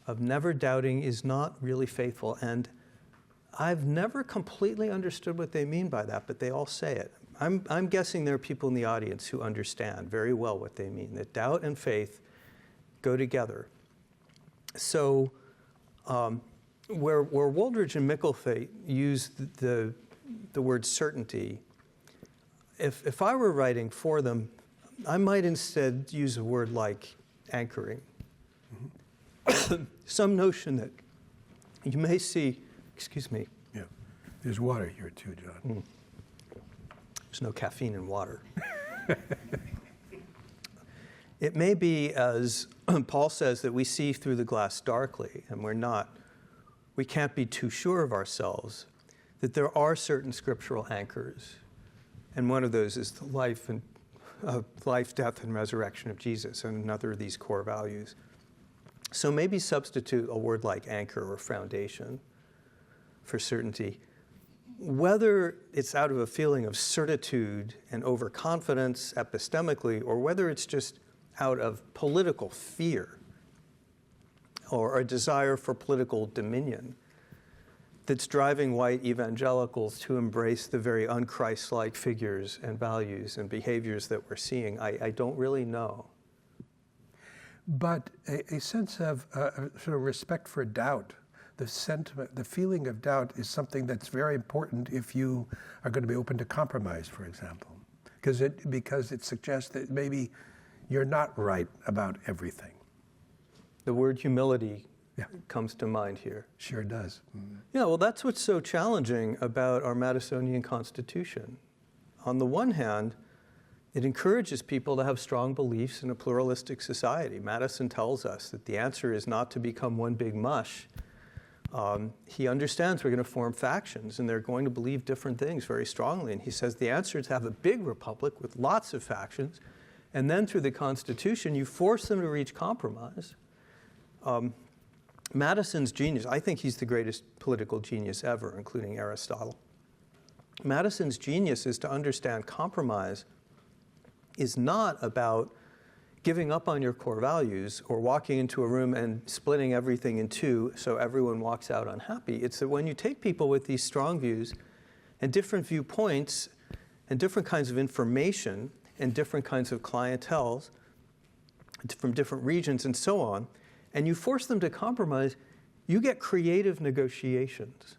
of never doubting is not really faithful. And I've never completely understood what they mean by that, but they all say it. I'm guessing there are people in the audience who understand very well what they mean, that doubt and faith go together. So where Wooldridge and Micklethwaite use the word certainty, if I were writing for them, I might instead use a word like anchoring. Mm-hmm. Some notion that you may see, excuse me. Yeah, there's water here too, John. There's no caffeine in water. It may be, as Paul says, that we see through the glass darkly, and we can't be too sure of ourselves, that there are certain scriptural anchors, and one of those is the life, death, and resurrection of Jesus, and another of these core values. So maybe substitute a word like anchor or foundation for certainty. Whether it's out of a feeling of certitude and overconfidence epistemically, or whether it's just out of political fear or a desire for political dominion that's driving white evangelicals to embrace the very un-Christ-like figures and values and behaviors that we're seeing, I don't really know. but a sense of sort of respect for doubt. The sentiment, the feeling of doubt is something that's very important if you are going to be open to compromise, for example, because it suggests that maybe you're not right about everything. The word humility comes to mind here. Sure does. Mm-hmm. Yeah, well, that's what's so challenging about our Madisonian Constitution. On the one hand, it encourages people to have strong beliefs in a pluralistic society. Madison tells us that the answer is not to become one big mush. He understands we're going to form factions, and they're going to believe different things very strongly. And he says the answer is to have a big republic with lots of factions, and then through the Constitution, you force them to reach compromise. Madison's genius, I think he's the greatest political genius ever, including Aristotle. Madison's genius is to understand compromise is not about giving up on your core values or walking into a room and splitting everything in two so everyone walks out unhappy. It's that when you take people with these strong views and different viewpoints and different kinds of information and different kinds of clienteles from different regions and so on, and you force them to compromise, you get creative negotiations.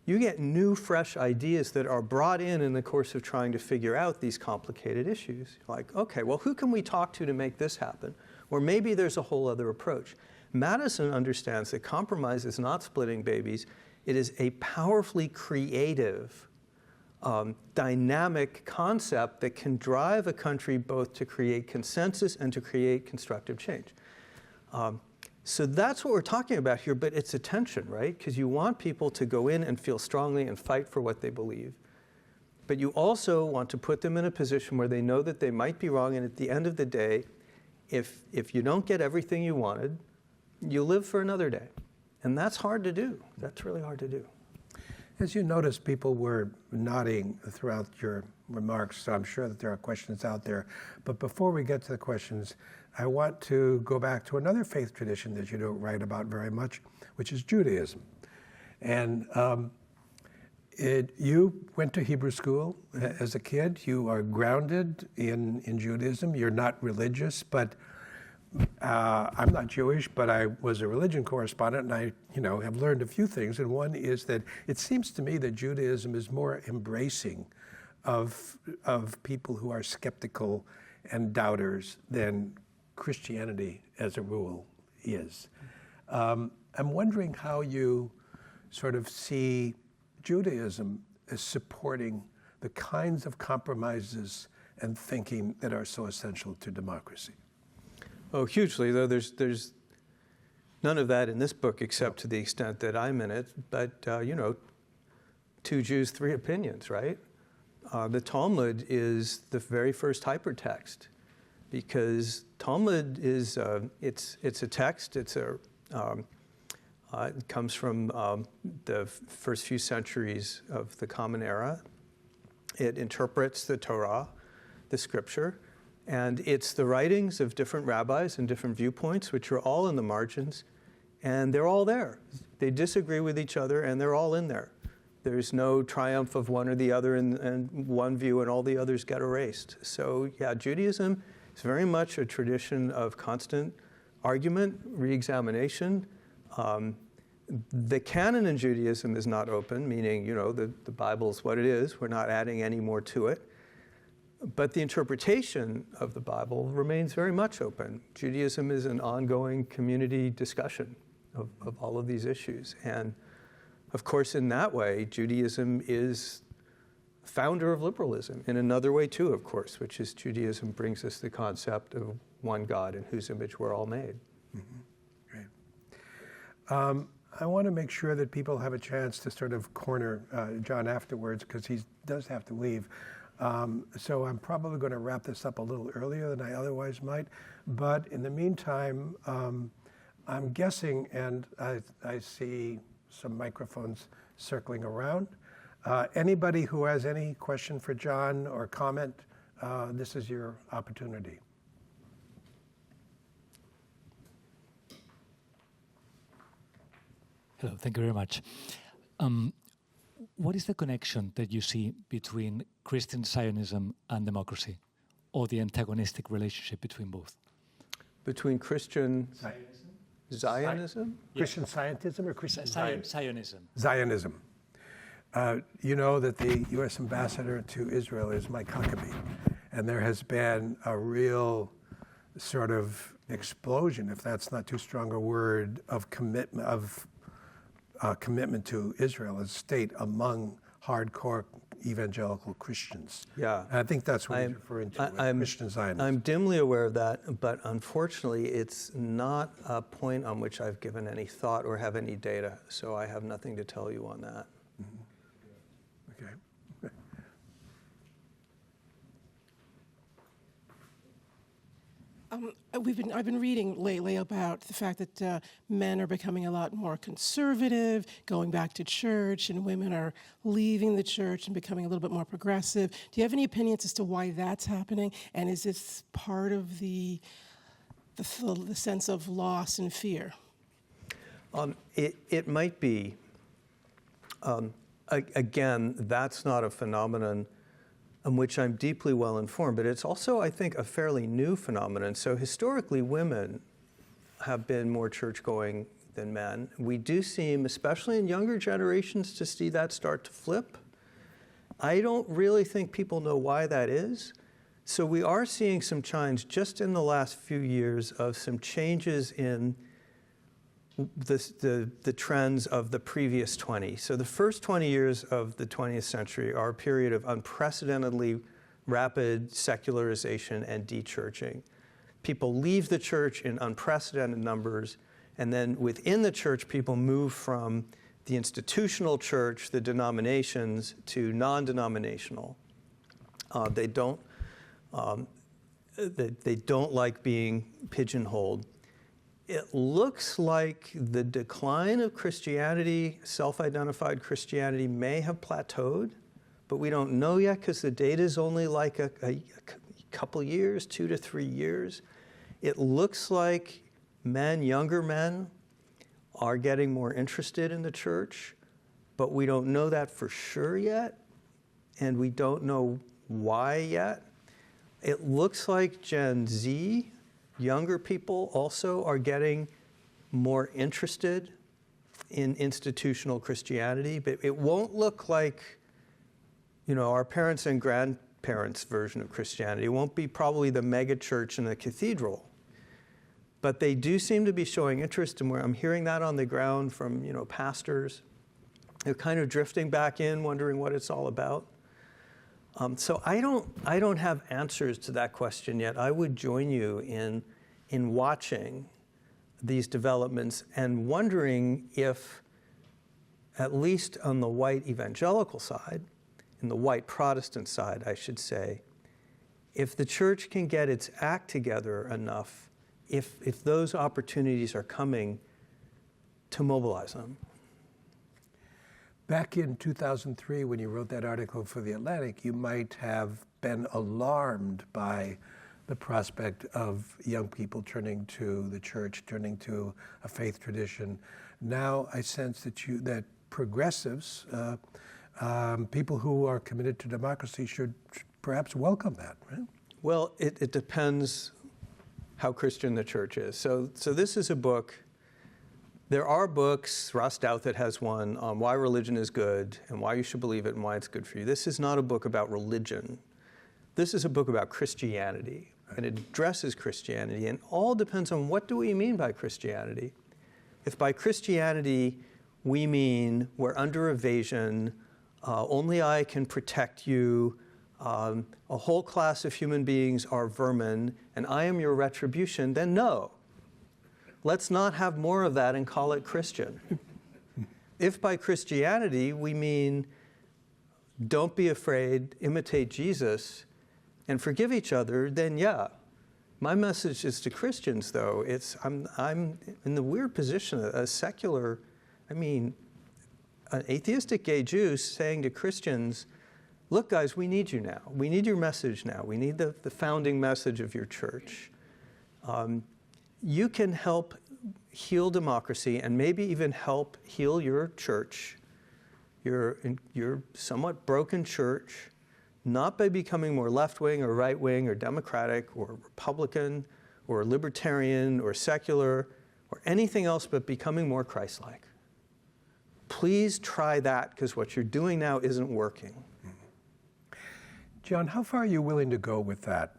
You get new, fresh ideas that are brought in the course of trying to figure out these complicated issues. Like, okay, well, who can we talk to make this happen? Or maybe there's a whole other approach. Madison understands that compromise is not splitting babies. It is a powerfully creative, dynamic concept that can drive a country both to create consensus and to create constructive change. So that's what we're talking about here, but it's a tension, right? Because you want people to go in and feel strongly and fight for what they believe. But you also want to put them in a position where they know that they might be wrong, and at the end of the day, if you don't get everything you wanted, you live for another day. And that's hard to do. That's really hard to do. As you notice, people were nodding throughout your remarks, so I'm sure that there are questions out there. But before we get to the questions, I want to go back to another faith tradition that you don't write about very much, which is Judaism. And you went to Hebrew school as a kid. You are grounded in Judaism. You're not religious, but I'm not Jewish, but I was a religion correspondent, and I have learned a few things. And one is that it seems to me that Judaism is more embracing of people who are skeptical and doubters than Christianity, as a rule, is. I'm wondering how you sort of see Judaism as supporting the kinds of compromises and thinking that are so essential to democracy. Oh, hugely, though there's none of that in this book except to the extent that I'm in it. But, two Jews, three opinions, right? The Talmud is the very first hypertext, because Talmud is it's a text. It comes from the first few centuries of the Common Era. It interprets the Torah, the Scripture, and it's the writings of different rabbis and different viewpoints, which are all in the margins, and they're all there. They disagree with each other, and they're all in there. There's no triumph of one or the other and one view, and all the others get erased. So, yeah, Judaism is very much a tradition of constant argument, re-examination. The canon in Judaism is not open, meaning, the Bible's what it is. We're not adding any more to it. But the interpretation of the Bible remains very much open. Judaism is an ongoing community discussion of all of these issues. And of course, in that way, Judaism is founder of liberalism. In another way, too, of course, which is Judaism brings us the concept of one God in whose image we're all made. Mm-hmm. Great. I want to make sure that people have a chance to sort of corner John afterwards, because he does have to leave. So I'm probably going to wrap this up a little earlier than I otherwise might. But in the meantime, I'm guessing, and I see some microphones circling around. Anybody who has any question for John or comment, this is your opportunity. Hello, thank you very much. What is the connection that you see between Christian Zionism and democracy, or the antagonistic relationship between both? between Christian Zionism? Christian scientism or Christian Zionism. Zionism. You know that the U.S. ambassador to Israel is Mike Huckabee, and there has been a real sort of explosion, if that's not too strong a word, of commitment to Israel as a state among hardcore evangelical Christians. Yeah. And I think that's what he's referring to with Christian Zionism. I'm dimly aware of that, but unfortunately, it's not a point on which I've given any thought or have any data, so I have nothing to tell you on that. Okay. I've been reading lately about the fact that men are becoming a lot more conservative, going back to church, and women are leaving the church and becoming a little bit more progressive. Do you have any opinions as to why that's happening? And is this part of the sense of loss and fear? It might be. Again, that's not a phenomenon on which I'm deeply well informed, but it's also, I think, a fairly new phenomenon. So historically, women have been more church-going than men. We do seem, especially in younger generations, to see that start to flip. I don't really think people know why that is. So we are seeing some signs just in the last few years of some changes in the trends of the previous 20. So the first 20 years of the 20th century are a period of unprecedentedly rapid secularization and de-churching. People leave the church in unprecedented numbers, and then within the church, people move from the institutional church, the denominations, to non-denominational. They don't like being pigeonholed. It looks like the decline of Christianity, self-identified Christianity, may have plateaued, but we don't know yet because the data is only like a couple years, 2 to 3 years. It looks like younger men, are getting more interested in the church, but we don't know that for sure yet, and we don't know why yet. It looks like Gen Z, younger people also are getting more interested in institutional Christianity, but it won't look like, our parents' and grandparents' version of Christianity. It won't be probably the mega church and the cathedral. But they do seem to be showing interest, and I'm hearing that on the ground from, pastors. They're kind of drifting back in, wondering what it's all about. So I don't have answers to that question yet. I would join you in watching these developments and wondering if, at least on the white evangelical side, in the white Protestant side, I should say, if the church can get its act together enough, if those opportunities are coming, to mobilize them. Back in 2003, when you wrote that article for The Atlantic, you might have been alarmed by the prospect of young people turning to the church, turning to a faith tradition. Now I sense that progressives, people who are committed to democracy, should perhaps welcome that, right? Well, it depends how Christian the church is. So this is a book. There are books, Ross Douthat has one, on why religion is good and why you should believe it and why it's good for you. This is not a book about religion. This is a book about Christianity, and it addresses Christianity, and all depends on what do we mean by Christianity. If by Christianity we mean we're under invasion, only I can protect you, a whole class of human beings are vermin, and I am your retribution, then no. Let's not have more of that and call it Christian. If by Christianity we mean don't be afraid, imitate Jesus, and forgive each other, then yeah. My message is to Christians, though. I'm in the weird position, a secular, an atheistic gay Jew saying to Christians, look, guys, we need you now. We need your message now. We need the founding message of your church. You can help heal democracy and maybe even help heal your church, your somewhat broken church, not by becoming more left-wing or right-wing or Democratic or Republican or libertarian or secular or anything else but becoming more Christ-like. Please try that, because what you're doing now isn't working. John, how far are you willing to go with that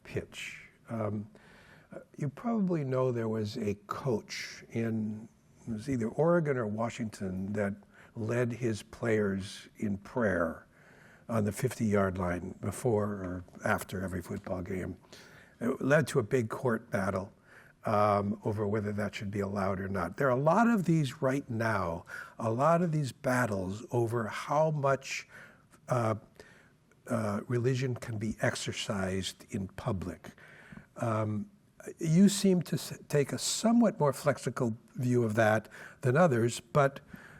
pitch? You probably know there was a coach in, it was either Oregon or Washington, that led his players in prayer on the 50-yard line before or after every football game. It led to a big court battle over whether that should be allowed or not. There are a lot of these right now, a lot of these battles over how much religion can be exercised in public. You seem to take a somewhat more flexible view of that than others, but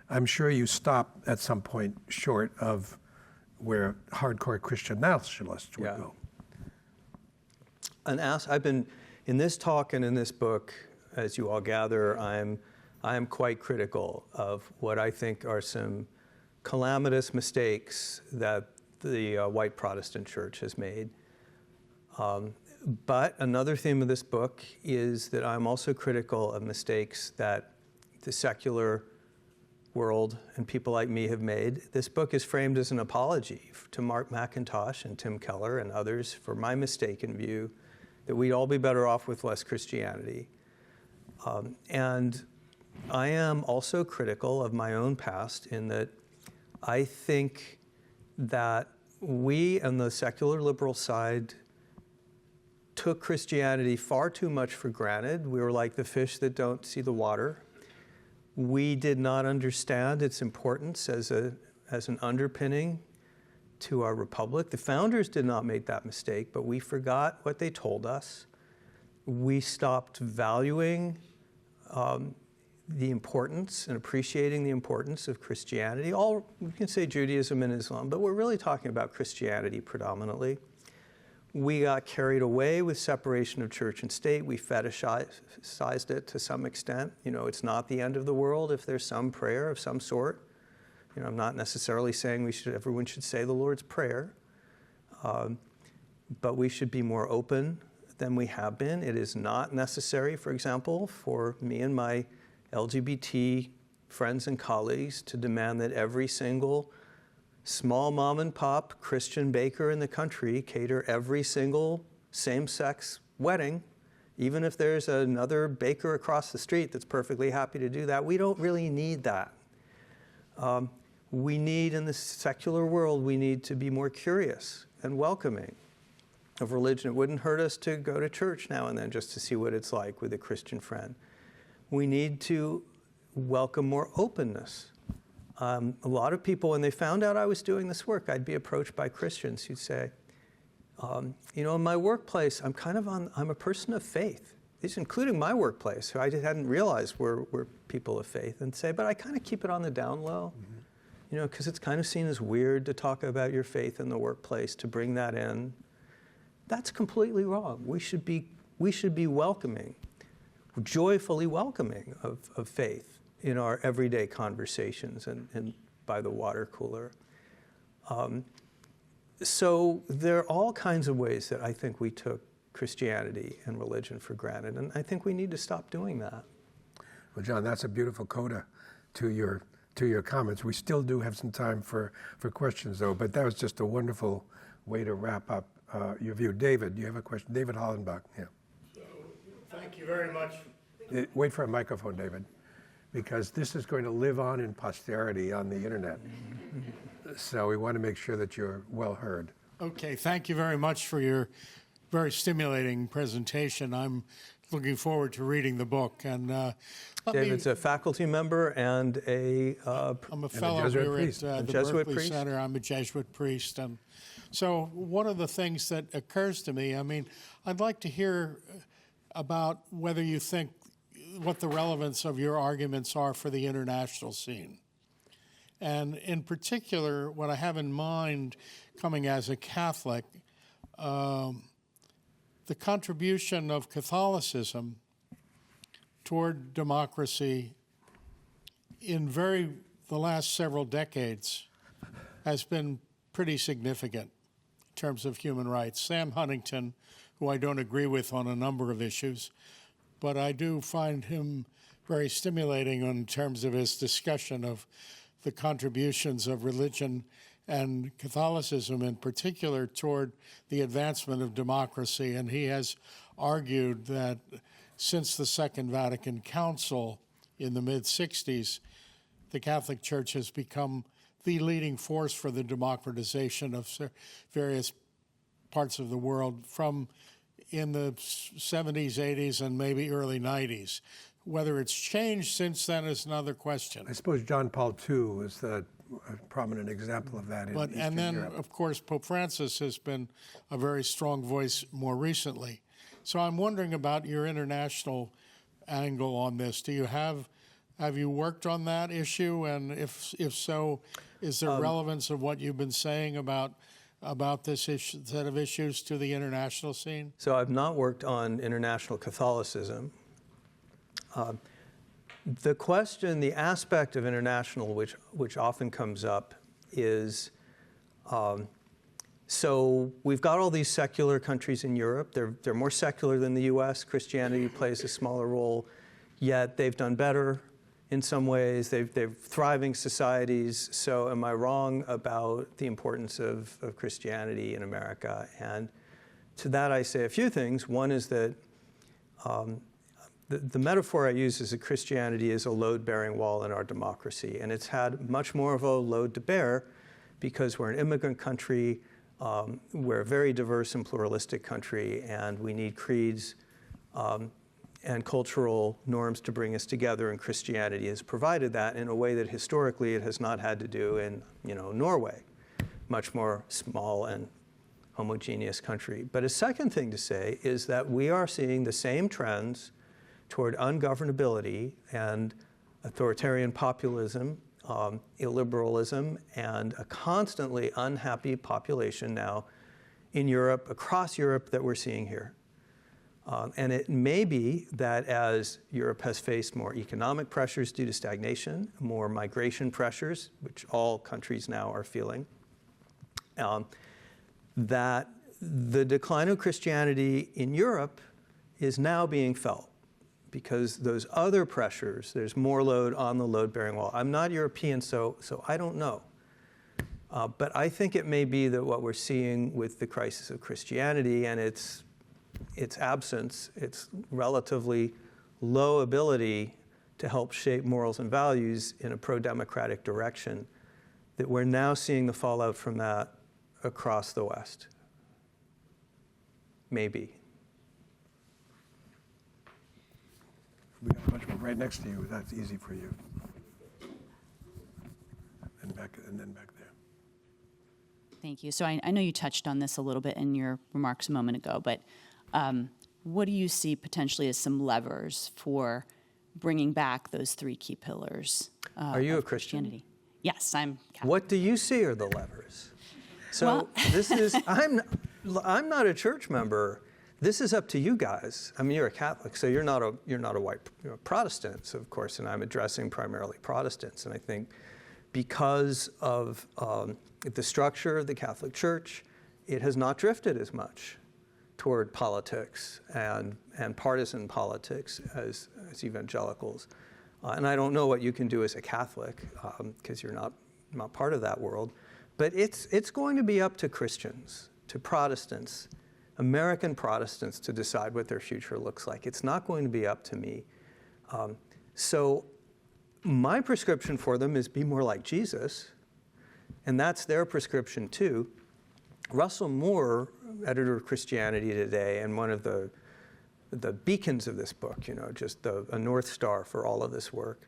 I'm sure you stop at some point short of where hardcore Christian nationalists would go. I've been, in this talk and in this book, as you all gather, I am quite critical of what I think are some calamitous mistakes that the white Protestant church has made. But another theme of this book is that I'm also critical of mistakes that the secular world and people like me have made. This book is framed as an apology to Mark McIntosh and Tim Keller and others for my mistaken view that we'd all be better off with less Christianity. And I am also critical of my own past in that I think that we on the secular liberal side took Christianity far too much for granted. We were like the fish that don't see the water. We did not understand its importance as an underpinning to our republic. The founders did not make that mistake, but we forgot what they told us. We stopped valuing the importance and appreciating the importance of Christianity. We can say Judaism and Islam, but we're really talking about Christianity predominantly. We got carried away with separation of church and state. We fetishized it to some extent. You know, it's not the end of the world if there's some prayer of some sort. You know, I'm not necessarily saying everyone should say the Lord's Prayer, but we should be more open than we have been. It is not necessary, for example, for me and my LGBT friends and colleagues to demand that every single small mom and pop Christian baker in the country cater every single same-sex wedding, even if there's another baker across the street that's perfectly happy to do that. We don't really need that. We need, in the secular world, we need to be more curious and welcoming of religion. It wouldn't hurt us to go to church now and then just to see what it's like with a Christian friend. We need to welcome more openness. A lot of people, when they found out I was doing this work, I'd be approached by Christians who'd say, you know, in my workplace, I'm a person of faith. These including my workplace, who I hadn't realized were people of faith, and say, but I kind of keep it on the down low, you know, because it's kind of seen as weird to talk about your faith in the workplace, to bring that in. That's completely wrong. We should be welcoming, joyfully welcoming of faith in our everyday conversations and by the water cooler. So there are all kinds of ways that I think we took Christianity and religion for granted, and I think we need to stop doing that. Well, John, that's a beautiful coda to your comments. We still do have some time for questions, though, but that was just a wonderful way to wrap up your view. David, do you have a question? David Hollenbach, yeah. So, thank you very much. Wait for a microphone, David, because this is going to live on in posterity on the internet. So we want to make sure that you're well heard. Okay, thank you very much for your very stimulating presentation. I'm looking forward to reading the book. And David's a faculty member and I'm a fellow Jesuit here priest. at the Jesuit Berkeley priest? Center. I'm a Jesuit priest. And so one of the things that occurs to me, I mean, I'd like to hear about whether you think what the relevance of your arguments are for the international scene. And in particular, what I have in mind, coming as a Catholic, the contribution of Catholicism toward democracy in the last several decades has been pretty significant terms of human rights. Sam Huntington, who I don't agree with on a number of issues, but I do find him very stimulating in terms of his discussion of the contributions of religion and Catholicism in particular toward the advancement of democracy. And he has argued that since the Second Vatican Council in the mid-60s, the Catholic Church has become the leading force for the democratization of various parts of the world from in the 70s, 80s, and maybe early 90s. Whether it's changed since then is another question. I suppose John Paul II was a prominent example of that in Eastern And then, Europe. of course, Pope Francis has been a very strong voice more recently. So I'm wondering about your international angle on this. Have you worked on that issue? And if so, is there relevance of what you've been saying about this set of issues to the international scene? So I've not worked on international Catholicism. The question, the aspect of international which often comes up is, so we've got all these secular countries in Europe. They're more secular than the U.S. Christianity plays a smaller role, yet they've done better in some ways. They're thriving societies. So am I wrong about the importance of Christianity in America? And to that I say a few things. One is that the metaphor I use is that Christianity is a load-bearing wall in our democracy, and it's had much more of a load to bear because we're an immigrant country, we're a very diverse and pluralistic country, and we need creeds and cultural norms to bring us together, and Christianity has provided that in a way that historically it has not had to do in Norway, much more small and homogeneous country. But a second thing to say is that we are seeing the same trends toward ungovernability and authoritarian populism, illiberalism, and a constantly unhappy population now in Europe, across Europe, that we're seeing here. And it may be that as Europe has faced more economic pressures due to stagnation, more migration pressures, which all countries now are feeling, that the decline of Christianity in Europe is now being felt. Because those other pressures, there's more load on the load-bearing wall. I'm not European, so I don't know. But I think it may be that what we're seeing with the crisis of Christianity and its absence, its relatively low ability to help shape morals and values in a pro-democratic direction, that we're now seeing the fallout from that across the West. Maybe. We got a bunch more right next to you. That's easy for you. And then back there. Thank you. So I know you touched on this a little bit in your remarks a moment ago, but what do you see potentially as some levers for bringing back those three key pillars? Are you of a Christian? Christianity? Yes, I'm Catholic. What do you see are the levers? So Well- this is, I'm not a church member. This is up to you guys. I mean, you're a Catholic, so you're not a white Protestant, of course, and I'm addressing primarily Protestants. And I think because of the structure of the Catholic Church, it has not drifted as much toward politics and partisan politics as evangelicals. And I don't know what you can do as a Catholic because you're not part of that world. But it's going to be up to Christians, to Protestants, American Protestants, to decide what their future looks like. It's not going to be up to me. So my prescription for them is be more like Jesus, and that's their prescription too. Russell Moore, editor of Christianity Today, and one of the beacons of this book, just a North Star for all of this work,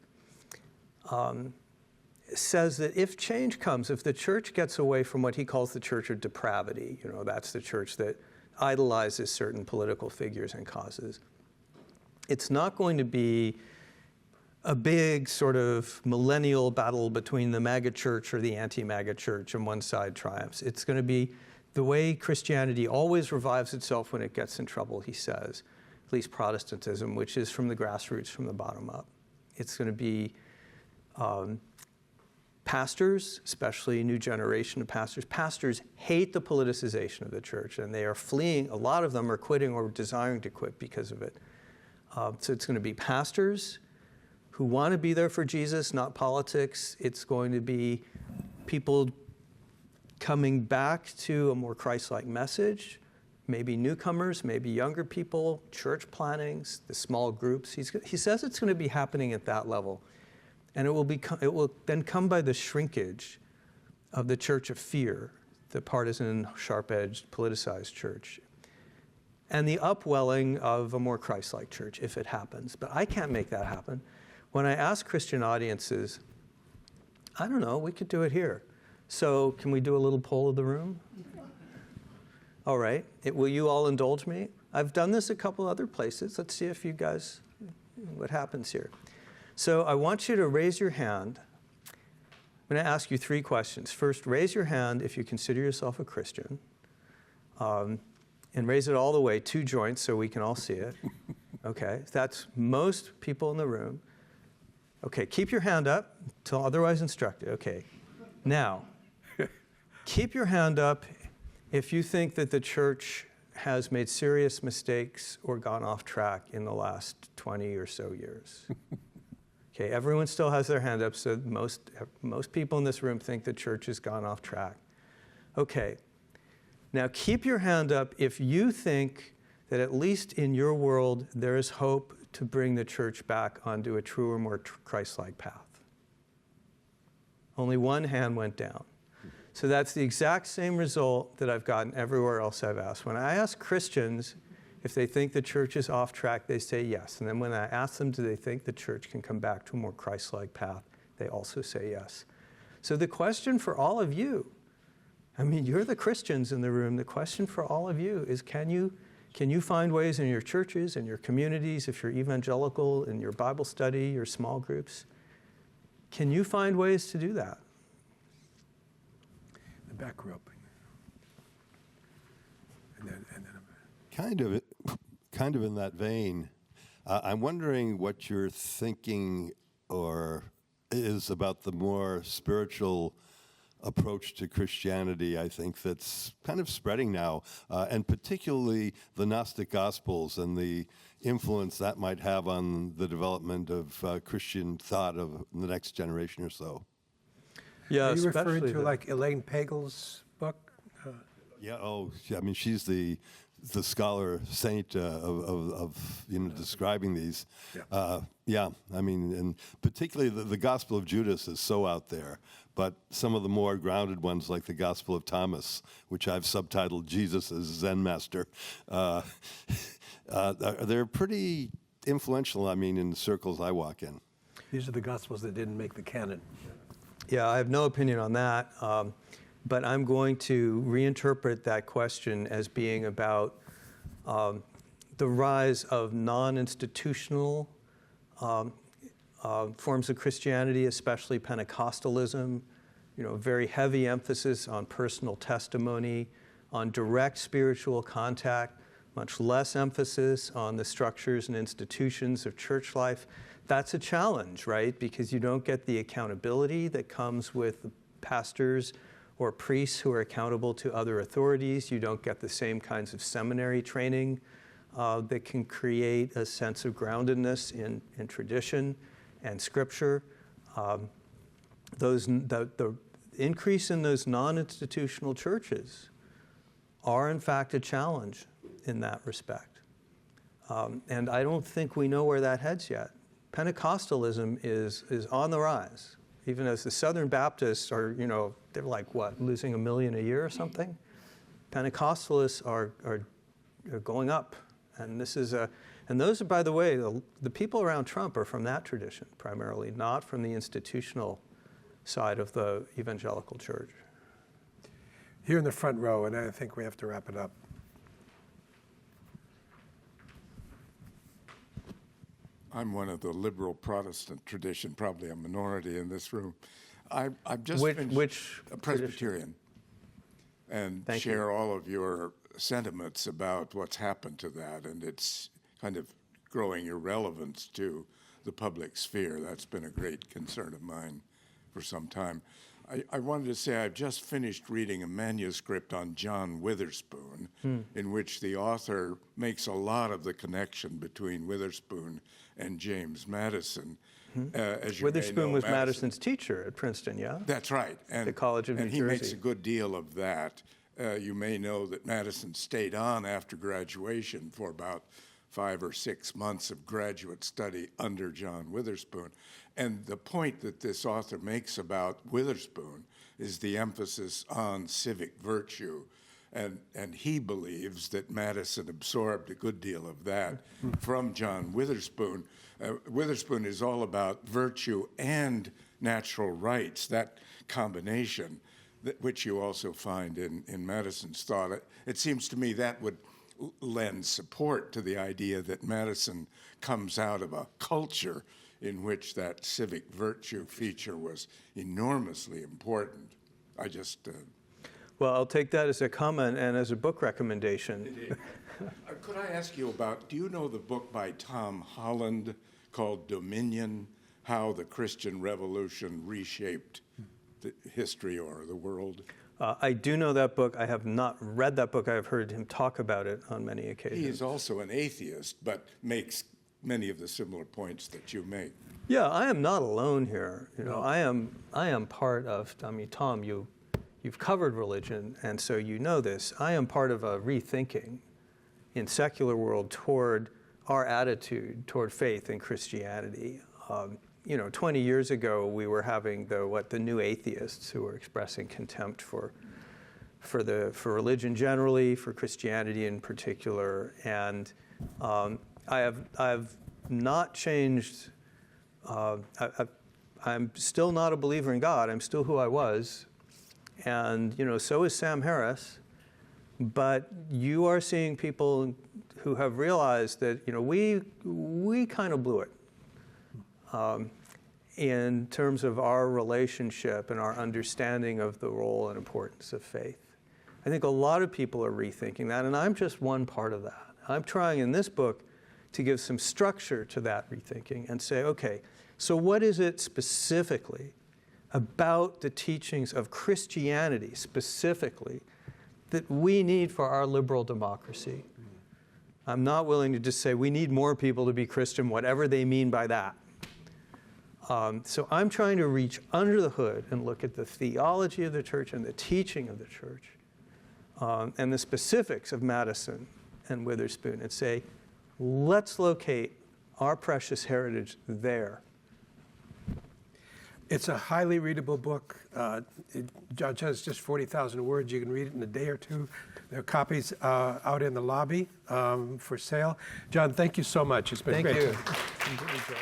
says that if change comes, if the church gets away from what he calls the church of depravity, that's the church that idolizes certain political figures and causes, it's not going to be a big sort of millennial battle between the MAGA church or the anti-MAGA church and one side triumphs. It's going to be the way Christianity always revives itself when it gets in trouble, he says, at least Protestantism, which is from the grassroots, from the bottom up. It's going to be Pastors, especially new generation of pastors hate the politicization of the church, and they are fleeing. A lot of them are quitting or desiring to quit because of it. So it's going to be pastors who want to be there for Jesus, not politics. It's going to be people coming back to a more Christ-like message, maybe newcomers, maybe younger people, church plantings, the small groups. He says it's going to be happening at that level. And it will then come by the shrinkage of the church of fear, the partisan, sharp-edged, politicized church, and the upwelling of a more Christ-like church, if it happens. But I can't make that happen. When I ask Christian audiences, I don't know, we could do it here. So can we do a little poll of the room? All right. Will you all indulge me? I've done this a couple other places. Let's see if you guys, what happens here. So I want you to raise your hand. I'm going to ask you 3 questions. First, raise your hand if you consider yourself a Christian. And raise it all the way, 2 joints, so we can all see it. Okay, that's most people in the room. Okay, keep your hand up until otherwise instructed. Okay, now, keep your hand up if you think that the church has made serious mistakes or gone off track in the last 20 or so years. Okay, everyone still has their hand up, so most people in this room think the church has gone off track. Okay, now keep your hand up if you think that at least in your world there is hope to bring the church back onto a truer, more Christ-like path. Only 1 hand went down. So that's the exact same result that I've gotten everywhere else I've asked. When I ask Christians if they think the church is off track, they say yes. And then when I ask them, do they think the church can come back to a more Christ-like path, they also say yes. So the question for all of you, I mean, you're the Christians in the room. The question for all of you is, can you find ways in your churches, in your communities, if you're evangelical, in your Bible study, your small groups, can you find ways to do that? The back row. And then Kind of in that vein, I'm wondering what your thinking is about the more spiritual approach to Christianity, I think, that's kind of spreading now, and particularly the Gnostic Gospels and the influence that might have on the development of Christian thought of the next generation or so. Yeah, Are you referring especially to like Elaine Pagel's book? Yeah. Oh, I mean, she's the scholar saint of describing these. Yeah. I mean, and particularly the Gospel of Judas is so out there. But some of the more grounded ones, like the Gospel of Thomas, which I've subtitled Jesus as Zen Master, they're pretty influential. I mean, in the circles I walk in. These are the Gospels that didn't make the canon. Yeah, I have no opinion on that, but I'm going to reinterpret that question as being about the rise of non-institutional forms of Christianity, especially Pentecostalism, very heavy emphasis on personal testimony, on direct spiritual contact, much less emphasis on the structures and institutions of church life. That's a challenge, right? Because you don't get the accountability that comes with pastors or priests who are accountable to other authorities. You don't get the same kinds of seminary training that can create a sense of groundedness in tradition and Scripture. The increase in those non-institutional churches are, in fact, a challenge in that respect. And I don't think we know where that heads yet. Pentecostalism is on the rise, even as the Southern Baptists are, they're like, what, losing 1 million a year or something? Pentecostalists are going up. And those are, by the way, the people around Trump are from that tradition primarily, not from the institutional side of the evangelical church. Here in the front row, and I think we have to wrap it up. I'm one of the liberal Protestant tradition, probably a minority in this room. I've just Which finished a Presbyterian, and Thank share you. all of your sentiments about what's happened to that, and it's kind of growing irrelevance to the public sphere. That's been a great concern of mine for some time. I wanted to say I've just finished reading a manuscript on John Witherspoon, in which the author makes a lot of the connection between Witherspoon and James Madison. As you may Witherspoon know, was Madison's teacher at Princeton, yeah? That's right. And, the College of New and he Jersey. makes a good deal of that. You may know that Madison stayed on after graduation for about 5 or 6 months of graduate study under John Witherspoon. And the point that this author makes about Witherspoon is the emphasis on civic virtue. And he believes that Madison absorbed a good deal of that from John Witherspoon. Witherspoon is all about virtue and natural rights, that combination, which you also find in Madison's thought. It seems to me that would lend support to the idea that Madison comes out of a culture in which that civic virtue feature was enormously important. I just... Well, I'll take that as a comment and as a book recommendation. Could I ask you about, do you know the book by Tom Holland called Dominion, How the Christian Revolution Reshaped the History or the World? I do know that book. I have not read that book. I have heard him talk about it on many occasions. He is also an atheist, but makes many of the similar points that you make. Yeah, I am not alone here. You know, I am part of, I mean, Tom, you've covered religion, and so you know this. I am part of a rethinking in secular world toward our attitude toward faith and Christianity. You know, 20 years ago, we were having the new atheists who were expressing contempt for religion generally, for Christianity in particular, and I have not changed. I'm still not a believer in God. I'm still who I was, and you know, so is Sam Harris. But you are seeing people who have realized that, you know, we kind of blew it. In terms of our relationship and our understanding of the role and importance of faith. I think a lot of people are rethinking that, and I'm just one part of that. I'm trying in this book to give some structure to that rethinking and say, okay, so what is it specifically about the teachings of Christianity specifically that we need for our liberal democracy? I'm not willing to just say we need more people to be Christian, whatever they mean by that. So I'm trying to reach under the hood and look at the theology of the church and the teaching of the church and the specifics of Madison and Witherspoon and say, let's locate our precious heritage there. It's a highly readable book. John says just 40,000 words. You can read it in a day or two. There are copies out in the lobby for sale. John, thank you so much. It's been great. Thank you.